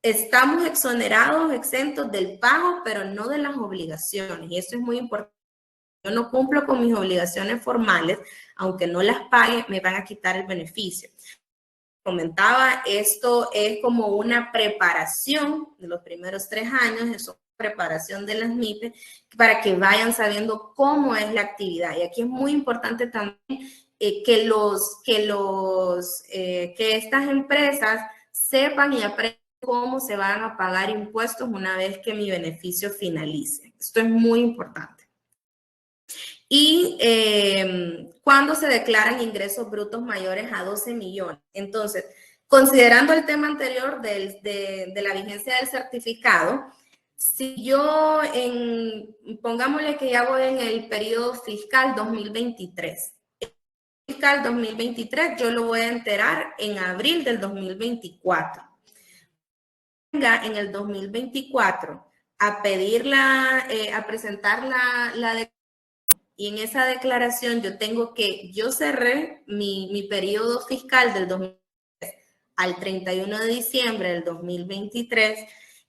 estamos exonerados, exentos del pago, pero no de las obligaciones, y eso es muy importante. Yo no cumplo con mis obligaciones formales, aunque no las pague, me van a quitar el beneficio. Comentaba, esto es como una preparación de los primeros 3 años, eso es preparación de las MIPE, para que vayan sabiendo cómo es la actividad. Y aquí es muy importante también que estas empresas sepan y aprendan cómo se van a pagar impuestos una vez que mi beneficio finalice. Esto es muy importante. Y cuando se declaran ingresos brutos mayores a 12 millones. Entonces, considerando el tema anterior de la vigencia del certificado, si yo, pongámosle que ya voy en el periodo fiscal 2023. El fiscal 2023 yo lo voy a enterar en abril del 2024. Venga en el 2024 a pedirla, a presentar la declaración, y en esa declaración yo cerré mi periodo fiscal del 2023 al 31 de diciembre del 2023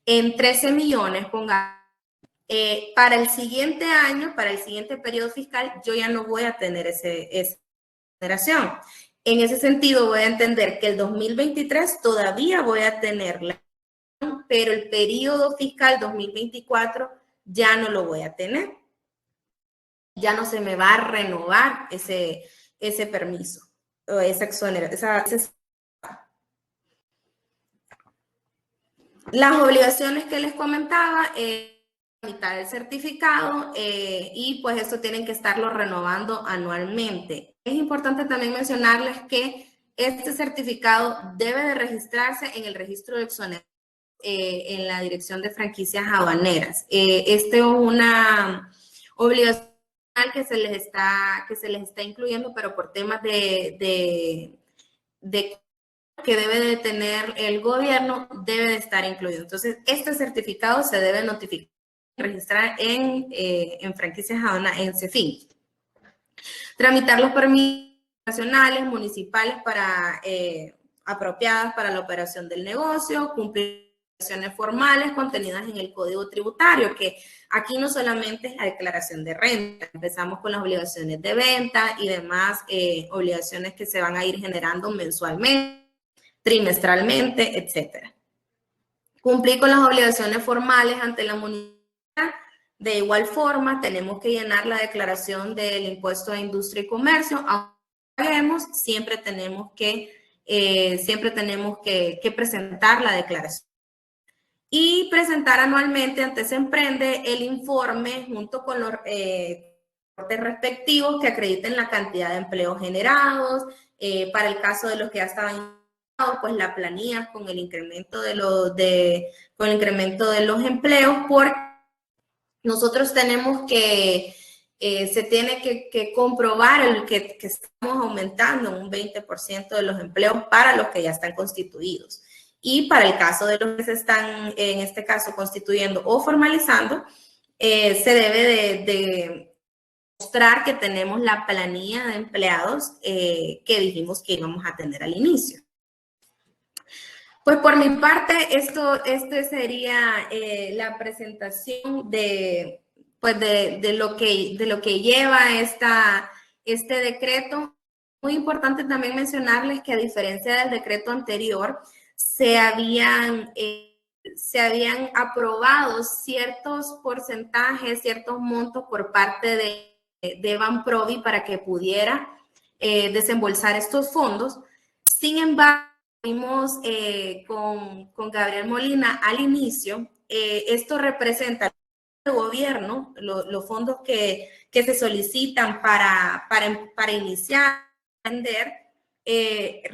en 13 millones, para el siguiente año, para el siguiente periodo fiscal, yo ya no voy a tener esa generación. En ese sentido, voy a entender que el 2023 todavía voy a tenerla, pero el periodo fiscal 2024 ya no lo voy a tener. Ya no se me va a renovar ese permiso o esa exoneración. Las obligaciones que les comentaba, tramitar el certificado y pues esto tienen que estarlo renovando anualmente. Es importante también mencionarles que este certificado debe de registrarse en el registro de exoneración en la Dirección de Franquicias Aduaneras. Esta es una obligación que se les está incluyendo, pero por temas de que debe de tener el gobierno, debe de estar incluido. Entonces, este certificado se debe notificar, registrar en franquicias aduaneras, en CEFIN. Tramitar los permisos nacionales, municipales apropiadas para la operación del negocio, cumplir obligaciones formales contenidas en el Código Tributario, que aquí no solamente es la declaración de renta, empezamos con las obligaciones de venta y demás obligaciones que se van a ir generando mensualmente, trimestralmente, etcétera. Cumplir con las obligaciones formales ante la municipalidad. De igual forma, tenemos que llenar la declaración del impuesto a industria y comercio. Aunque paguemos, siempre tenemos que presentar la declaración. Y presentar anualmente ante Semprende el informe junto con los reportes respectivos que acrediten la cantidad de empleos generados. Para el caso de los que ya estaban, pues la planilla con el incremento de los empleos, porque nosotros tenemos se tiene que comprobar que estamos aumentando un 20% de los empleos para los que ya están constituidos. Y para el caso de los que se están, en este caso, constituyendo o formalizando, se debe de mostrar que tenemos la planilla de empleados que dijimos que íbamos a tener al inicio. Pues por mi parte, este sería la presentación de lo que lleva este decreto. Muy importante también mencionarles que a diferencia del decreto anterior, se habían aprobado ciertos porcentajes, ciertos montos por parte de Banprovi para que pudiera desembolsar estos fondos. Sin embargo, vimos con Gabriel Molina al inicio, esto representa el gobierno, los fondos que se solicitan para iniciar a vender,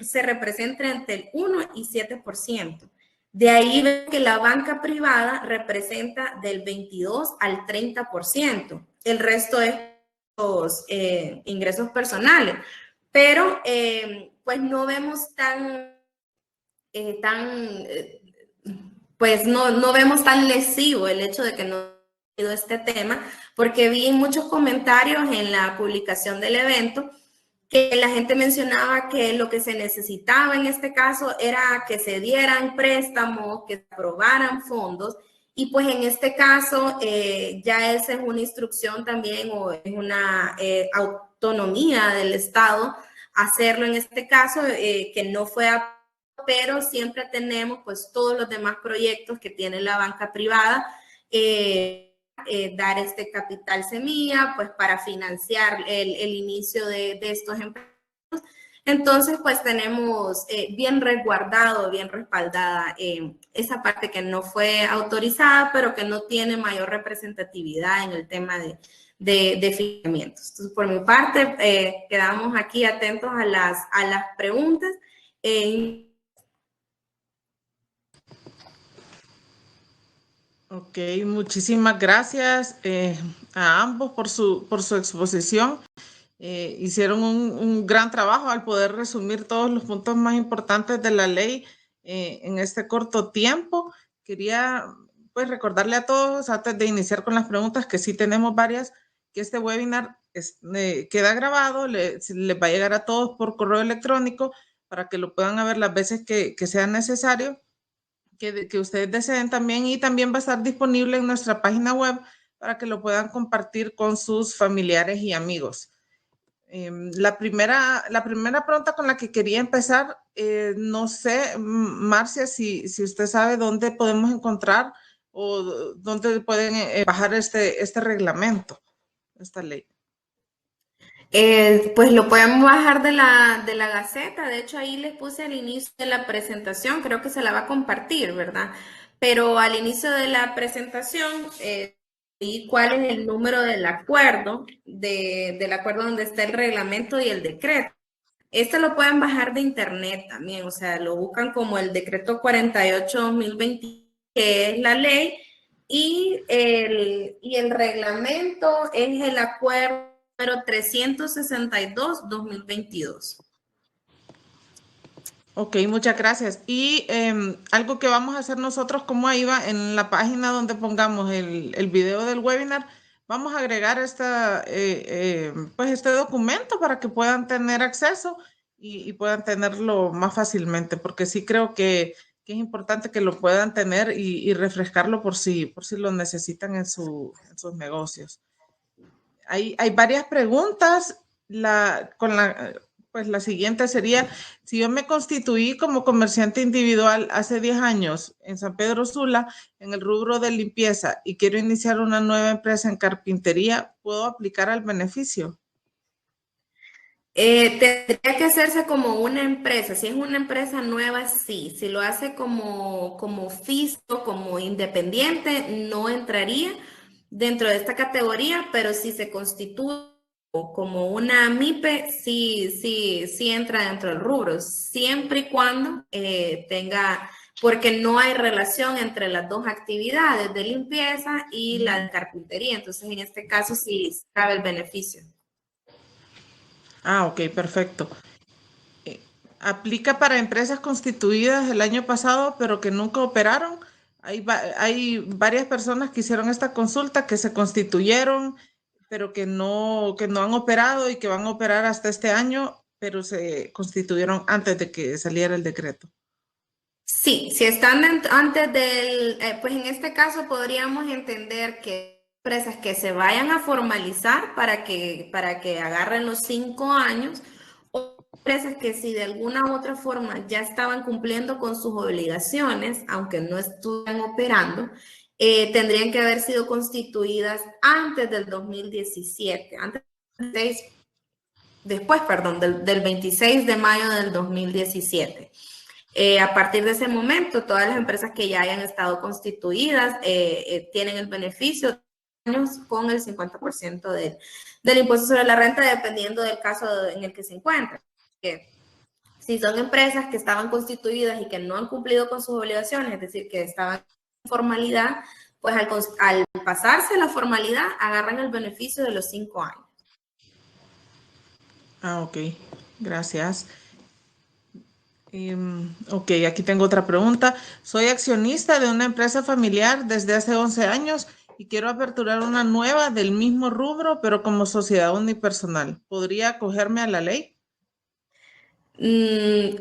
se representa entre el 1 y 7%. De ahí ven que la banca privada representa del 22 al 30%. El resto es los ingresos personales. Pero pues no vemos pues no vemos tan lesivo el hecho de que no ha sido este tema, porque vi muchos comentarios en la publicación del evento que la gente mencionaba que lo que se necesitaba en este caso era que se dieran préstamos, que se aprobaran fondos, y pues en este caso ya esa es una instrucción también o es una autonomía del Estado hacerlo en este caso, que no fue pero siempre tenemos pues todos los demás proyectos que tiene la banca privada, dar este capital semilla pues para financiar el inicio de estos emprendimientos. Entonces pues tenemos bien resguardado, bien respaldada esa parte que no fue autorizada, pero que no tiene mayor representatividad en el tema de financiamientos. Entonces, por mi parte, quedamos aquí atentos a las preguntas. Ok, muchísimas gracias a ambos por su exposición. Hicieron un gran trabajo al poder resumir todos los puntos más importantes de la ley en este corto tiempo. Quería pues recordarle a todos, antes de iniciar con las preguntas, que sí tenemos varias, que este webinar queda grabado, les va a llegar a todos por correo electrónico para que lo puedan ver las veces que sea necesario, que ustedes deseen también, y también va a estar disponible en nuestra página web para que lo puedan compartir con sus familiares y amigos. La primera pregunta con la que quería empezar, no sé, Marcia, si usted sabe dónde podemos encontrar o dónde pueden bajar este reglamento, esta ley. Pues lo pueden bajar de la Gaceta. De hecho, ahí les puse al inicio de la presentación, creo que se la va a compartir, ¿verdad? Pero al inicio de la presentación, y cuál es el número del acuerdo, del acuerdo donde está el reglamento y el decreto. Este lo pueden bajar de internet también, o sea, lo buscan como el decreto 48/2020, que es la ley, y el reglamento es el acuerdo número 362/2022. Ok, muchas gracias. Y algo que vamos a hacer nosotros como AIVA, en la página donde pongamos el video del webinar, vamos a agregar pues este documento para que puedan tener acceso y puedan tenerlo más fácilmente, porque sí creo que es importante que lo puedan tener y refrescarlo por si lo necesitan en sus negocios. Hay varias preguntas. Pues la siguiente sería, si yo me constituí como comerciante individual hace 10 años en San Pedro Sula, en el rubro de limpieza, y quiero iniciar una nueva empresa en carpintería, ¿puedo aplicar al beneficio? Tendría que hacerse como una empresa. Si es una empresa nueva, sí. Si lo hace como físico, como independiente, no entraría dentro de esta categoría, pero si se constituye como una MIPE, sí entra dentro del rubro, siempre y cuando tenga, porque no hay relación entre las dos actividades de limpieza y la de carpintería. Entonces, en este caso, sí cabe el beneficio. Ah, ok, perfecto. Aplica para empresas constituidas el año pasado, pero que nunca operaron. Hay varias personas que hicieron esta consulta, que se constituyeron, pero que no han operado y que van a operar hasta este año, pero se constituyeron antes de que saliera el decreto. Sí, si están antes del, pues en este caso podríamos entender que empresas que se vayan a formalizar para que agarren los 5 años, o empresas que si de alguna u otra forma ya estaban cumpliendo con sus obligaciones, aunque no estuvieran operando, tendrían que haber sido constituidas antes del 2017, después, perdón, del 26 de mayo del 2017. A partir de ese momento, todas las empresas que ya hayan estado constituidas tienen el beneficio de años con el 50% del impuesto sobre la renta, dependiendo del caso en el que se encuentren. Si son empresas que estaban constituidas y que no han cumplido con sus obligaciones, es decir, que estaban en formalidad, pues al pasarse la formalidad, agarran el beneficio de los 5 años. Ah, ok. Gracias. Ok, aquí tengo otra pregunta. Soy accionista de una empresa familiar desde hace 11 años y quiero aperturar una nueva del mismo rubro, pero como sociedad unipersonal. ¿Podría acogerme a la ley?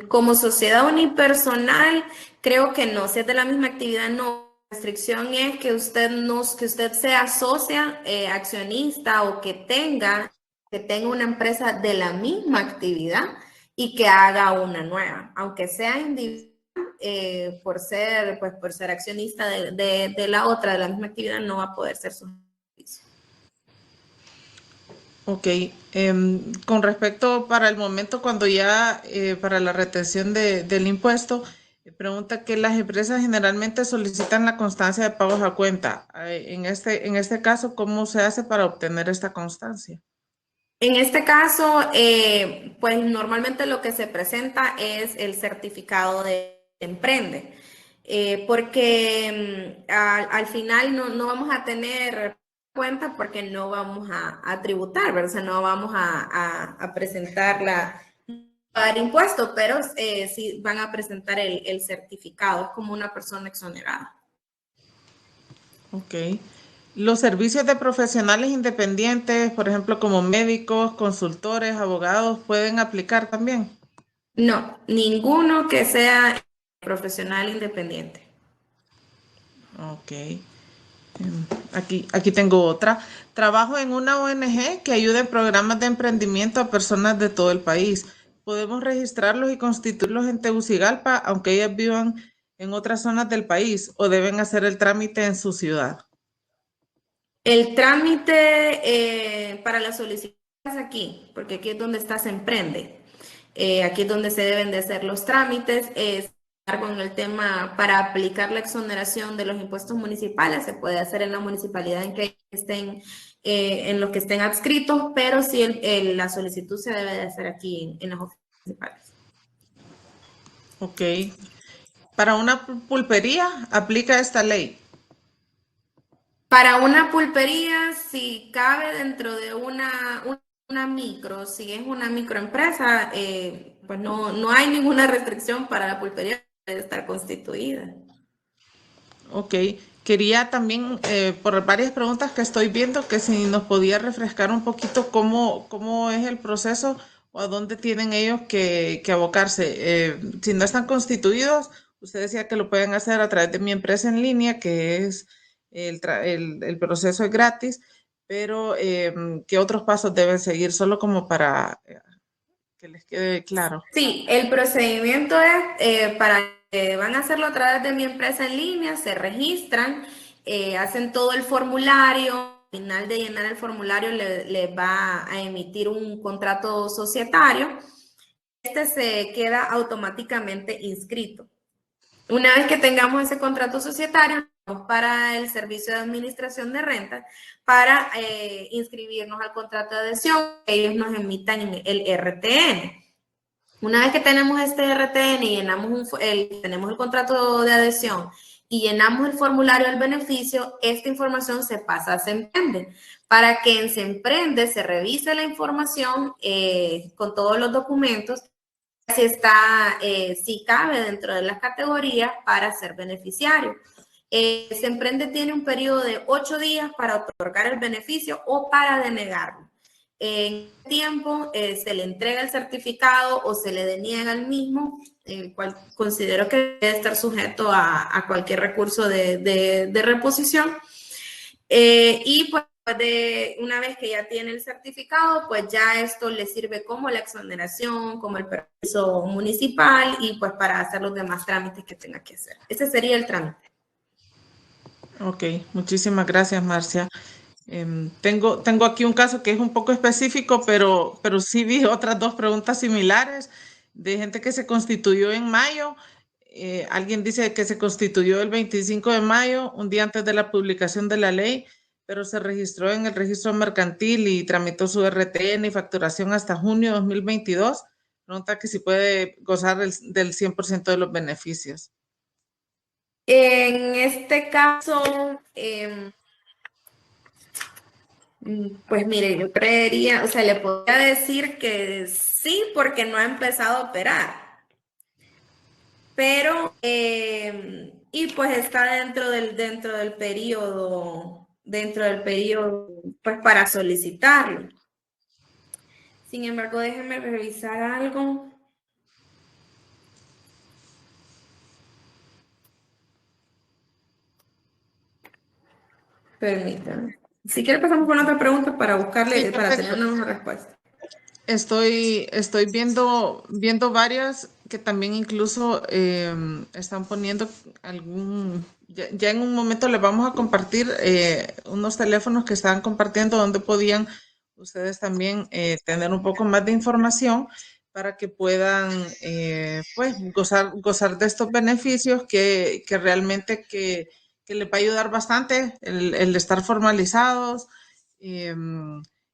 Como sociedad unipersonal, creo que no. Si es de la misma actividad, no. La restricción es que usted sea socia, accionista o que tenga una empresa de la misma actividad y que haga una nueva, aunque sea individual, por ser accionista de la otra, de la misma actividad, no va a poder ser su servicio. Ok, con respecto para el momento cuando ya para la retención del impuesto, pregunta que las empresas generalmente solicitan la constancia de pagos a cuenta. En este caso, ¿cómo se hace para obtener esta constancia? En este caso, pues normalmente lo que se presenta es el certificado de emprende, porque al final no vamos a tener cuenta porque no vamos a tributar, ¿verdad? O sea, no vamos a presentar pagar impuestos, pero sí van a presentar el certificado, es como una persona exonerada. Ok. Los servicios de profesionales independientes, por ejemplo, como médicos, consultores, abogados, ¿pueden aplicar también? No, ninguno que sea profesional independiente. Ok. Aquí tengo otra. Trabajo en una ONG que ayuda en programas de emprendimiento a personas de todo el país. ¿Podemos registrarlos y constituirlos en Tegucigalpa, aunque ellas vivan en otras zonas del país, o deben hacer el trámite en su ciudad? El trámite para la solicitud es aquí, porque aquí es donde se emprende. Aquí es donde se deben de hacer los trámites. Con el tema para aplicar la exoneración de los impuestos municipales, se puede hacer en la municipalidad en los que estén adscritos, pero sí la solicitud se debe de hacer aquí en las oficinas municipales. Ok. Para una pulpería, aplica esta ley. Para una pulpería, si cabe dentro de una micro, si es una microempresa, pues no hay ninguna restricción para la pulpería, puede estar constituida. Ok. Quería también, por varias preguntas que estoy viendo, que si nos podía refrescar un poquito cómo es el proceso o a dónde tienen ellos que abocarse. Si no están constituidos, usted decía que lo pueden hacer a través de mi empresa en línea, que es el proceso es gratis, pero ¿qué otros pasos deben seguir? Solo como para que les quede claro. Sí, el procedimiento es para que van a hacerlo a través de mi empresa en línea, se registran, hacen todo el formulario, al final de llenar el formulario les va a emitir un contrato societario, este se queda automáticamente inscrito. Una vez que tengamos ese contrato societario, vamos para el servicio de administración de rentas para inscribirnos al contrato de adhesión, ellos nos emitan el RTN. Una vez que tenemos este RTN y tenemos el contrato de adhesión y llenamos el formulario del beneficio, esta información se pasa a Semprende. Para que en Semprende se revise la información con todos los documentos, si cabe dentro de las categorías para ser beneficiario. Semprende tiene un periodo de 8 días para otorgar el beneficio o para denegarlo. En tiempo se le entrega el certificado o se le deniega el mismo, el cual considero que debe estar sujeto a cualquier recurso de reposición. Y pues una vez que ya tiene el certificado, pues ya esto le sirve como la exoneración, como el permiso municipal y pues para hacer los demás trámites que tenga que hacer. Ese sería el trámite. Ok, muchísimas gracias, Marcia. Tengo aquí un caso que es un poco específico, pero sí vi otras dos preguntas similares de gente que se constituyó en mayo. Alguien dice que se constituyó el 25 de mayo, un día antes de la publicación de la ley, pero se registró en el registro mercantil y tramitó su RTN y facturación hasta junio de 2022, pregunta que si puede gozar del 100% de los beneficios. En este caso, pues mire, yo creería, o sea, le podría decir que sí, porque no ha empezado a operar. Pero, y pues está dentro del periodo, pues para solicitarlo. Sin embargo, déjenme revisar algo. Permítanme. Si quiere pasamos con otra pregunta para buscarle, Sí, para tener perfecto. una mejor respuesta. Estoy viendo varias que también incluso están poniendo ya en un momento les vamos a compartir unos teléfonos que están compartiendo donde podían ustedes también tener un poco más de información para que puedan pues gozar de estos beneficios que realmente que les va a ayudar bastante el estar formalizados.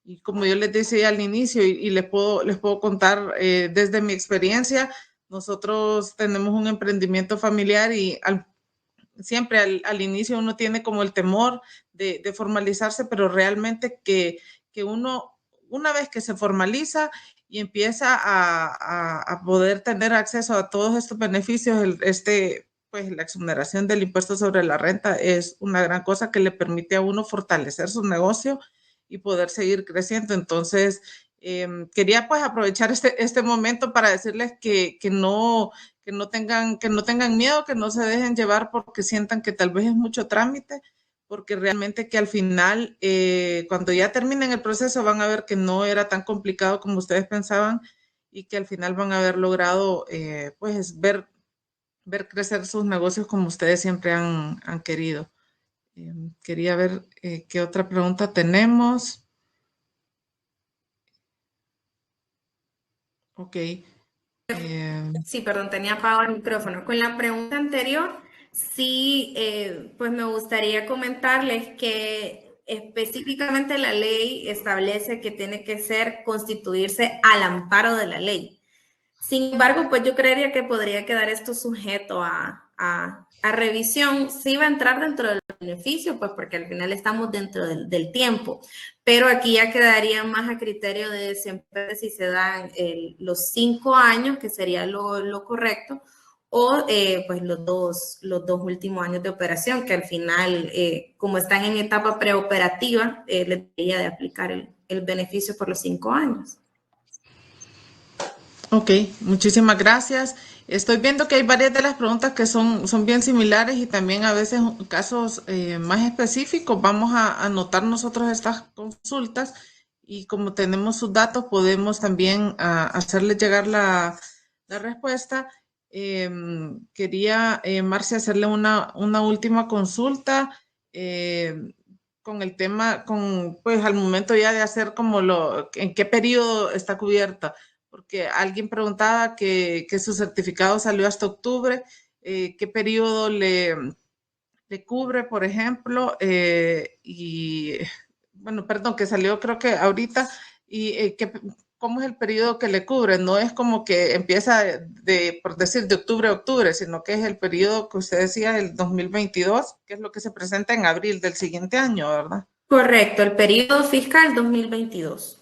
Y como yo les decía al inicio, y les puedo contar desde mi experiencia, nosotros tenemos un emprendimiento familiar y siempre al inicio uno tiene como el temor de formalizarse, pero realmente que uno, una vez que se formaliza y empieza a poder tener acceso a todos estos beneficios, pues la exoneración del impuesto sobre la renta es una gran cosa que le permite a uno fortalecer su negocio y poder seguir creciendo. Entonces, quería pues aprovechar este momento para decirles que no tengan miedo, que no se dejen llevar porque sientan que tal vez es mucho trámite, porque realmente que al final, cuando ya terminen el proceso, van a ver que no era tan complicado como ustedes pensaban y que al final van a haber logrado pues ver crecer sus negocios como ustedes siempre han querido. Quería ver qué otra pregunta tenemos. Ok. Sí, perdón, tenía apagado el micrófono. Con la pregunta anterior, sí, pues me gustaría comentarles que específicamente la ley establece que tiene que constituirse al amparo de la ley. Sin embargo, pues yo creería que podría quedar esto sujeto a revisión. Sí va a entrar dentro del beneficio, pues porque al final estamos dentro del tiempo, pero aquí ya quedaría más a criterio de siempre si se dan los 5 años, que sería lo correcto, o pues los dos últimos años de operación, que al final, como están en etapa preoperativa, les debería de aplicar el beneficio por los 5 años. Ok, muchísimas gracias. Estoy viendo que hay varias de las preguntas que son bien similares y también a veces casos más específicos. Vamos a anotar nosotros estas consultas y como tenemos sus datos podemos también hacerles llegar la respuesta. Quería, Marcia, hacerle una última consulta con el tema, pues al momento ya de hacer en qué periodo está cubierta, porque alguien preguntaba que su certificado salió hasta octubre, qué periodo le cubre, por ejemplo, y bueno, perdón, que salió creo que ahorita, y cómo es el periodo que le cubre. No es como que empieza por decir, de octubre a octubre, sino que es el periodo que usted decía, el 2022, que es lo que se presenta en abril del siguiente año, ¿verdad? Correcto, el periodo fiscal 2022.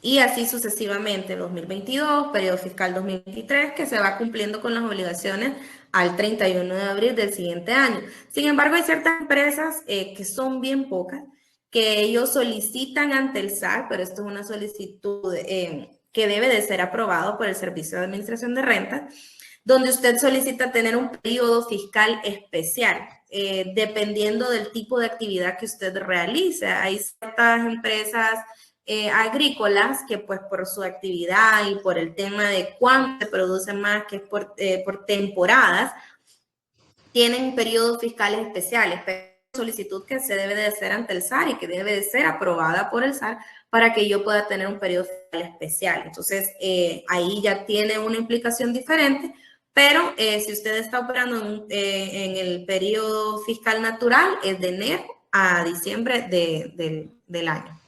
Y así sucesivamente, 2022, periodo fiscal 2023, que se va cumpliendo con las obligaciones al 31 de abril del siguiente año. Sin embargo, hay ciertas empresas que son bien pocas, que ellos solicitan ante el SAR, pero esto es una solicitud que debe de ser aprobado por el Servicio de Administración de Rentas, donde usted solicita tener un periodo fiscal especial, dependiendo del tipo de actividad que usted realice. Hay ciertas empresas agrícolas que pues por su actividad y por el tema de cuánto se produce más, que es por temporadas, tienen periodos fiscales especiales, pero solicitud que se debe de hacer ante el SAR y que debe de ser aprobada por el SAR para que yo pueda tener un periodo fiscal especial. Entonces, ahí ya tiene una implicación diferente, pero si usted está operando en el periodo fiscal natural, es de enero a diciembre del año.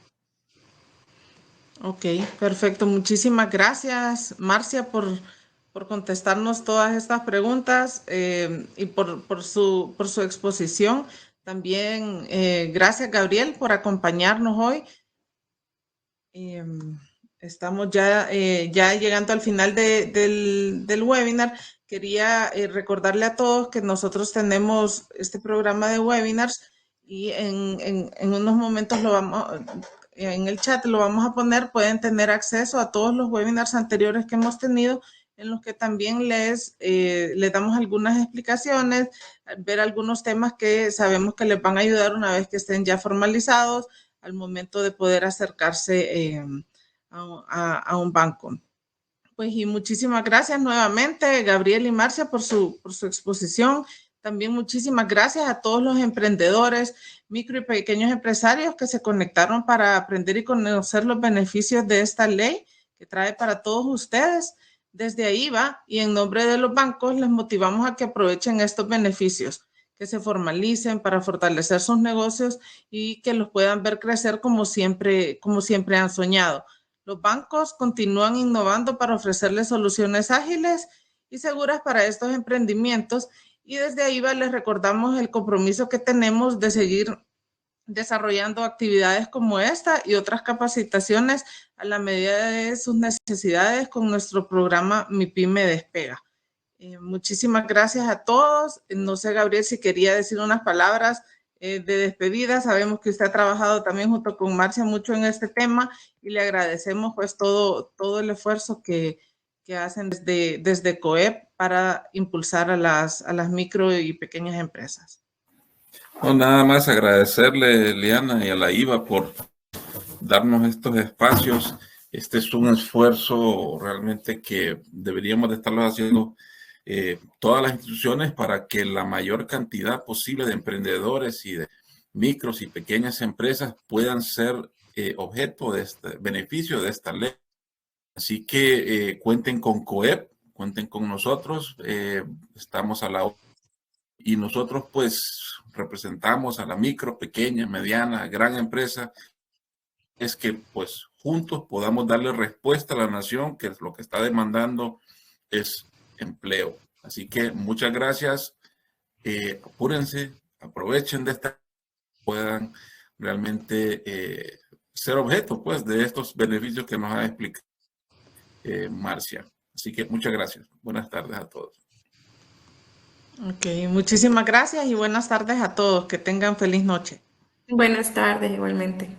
Ok, perfecto. Muchísimas gracias, Marcia, por contestarnos todas estas preguntas y por su exposición. También gracias, Gabriel, por acompañarnos hoy. Estamos ya llegando al final del webinar. Quería recordarle a todos que nosotros tenemos este programa de webinars y en unos momentos en el chat lo vamos a poner. Pueden tener acceso a todos los webinars anteriores que hemos tenido, en los que también les damos algunas explicaciones, ver algunos temas que sabemos que les van a ayudar una vez que estén ya formalizados al momento de poder acercarse a un banco. Pues y muchísimas gracias nuevamente, Gabriel y Marcia, por su exposición. También muchísimas gracias a todos los emprendedores, micro y pequeños empresarios que se conectaron para aprender y conocer los beneficios de esta ley que trae para todos ustedes. Desde AIVA y en nombre de los bancos les motivamos a que aprovechen estos beneficios, que se formalicen para fortalecer sus negocios y que los puedan ver crecer como siempre han soñado. Los bancos continúan innovando para ofrecerles soluciones ágiles y seguras para estos emprendimientos, y desde AIVA les recordamos el compromiso que tenemos de seguir desarrollando actividades como esta y otras capacitaciones a la medida de sus necesidades con nuestro programa Mi Pyme Despega. Muchísimas gracias a todos. No sé, Gabriel, si quería decir unas palabras de despedida. Sabemos que usted ha trabajado también junto con Marcia mucho en este tema y le agradecemos pues todo el esfuerzo que hacen desde COEP para impulsar a las micro y pequeñas empresas. No, nada más agradecerle, Liana, y a la IVA por darnos estos espacios. Este es un esfuerzo realmente que deberíamos de estarlo haciendo todas las instituciones para que la mayor cantidad posible de emprendedores y de micros y pequeñas empresas puedan ser objeto de este beneficio de esta ley. Así que cuenten con COEP, cuenten con nosotros, estamos a la hora. Y nosotros pues representamos a la micro, pequeña, mediana, gran empresa. Es que pues juntos podamos darle respuesta a la nación, que es lo que está demandando es empleo. Así que muchas gracias, apúrense, aprovechen de esta, puedan realmente ser objeto pues de estos beneficios que nos ha explicado Marcia. Así que muchas gracias. Buenas tardes a todos. Ok, muchísimas gracias y buenas tardes a todos. Que tengan feliz noche. Buenas tardes, igualmente.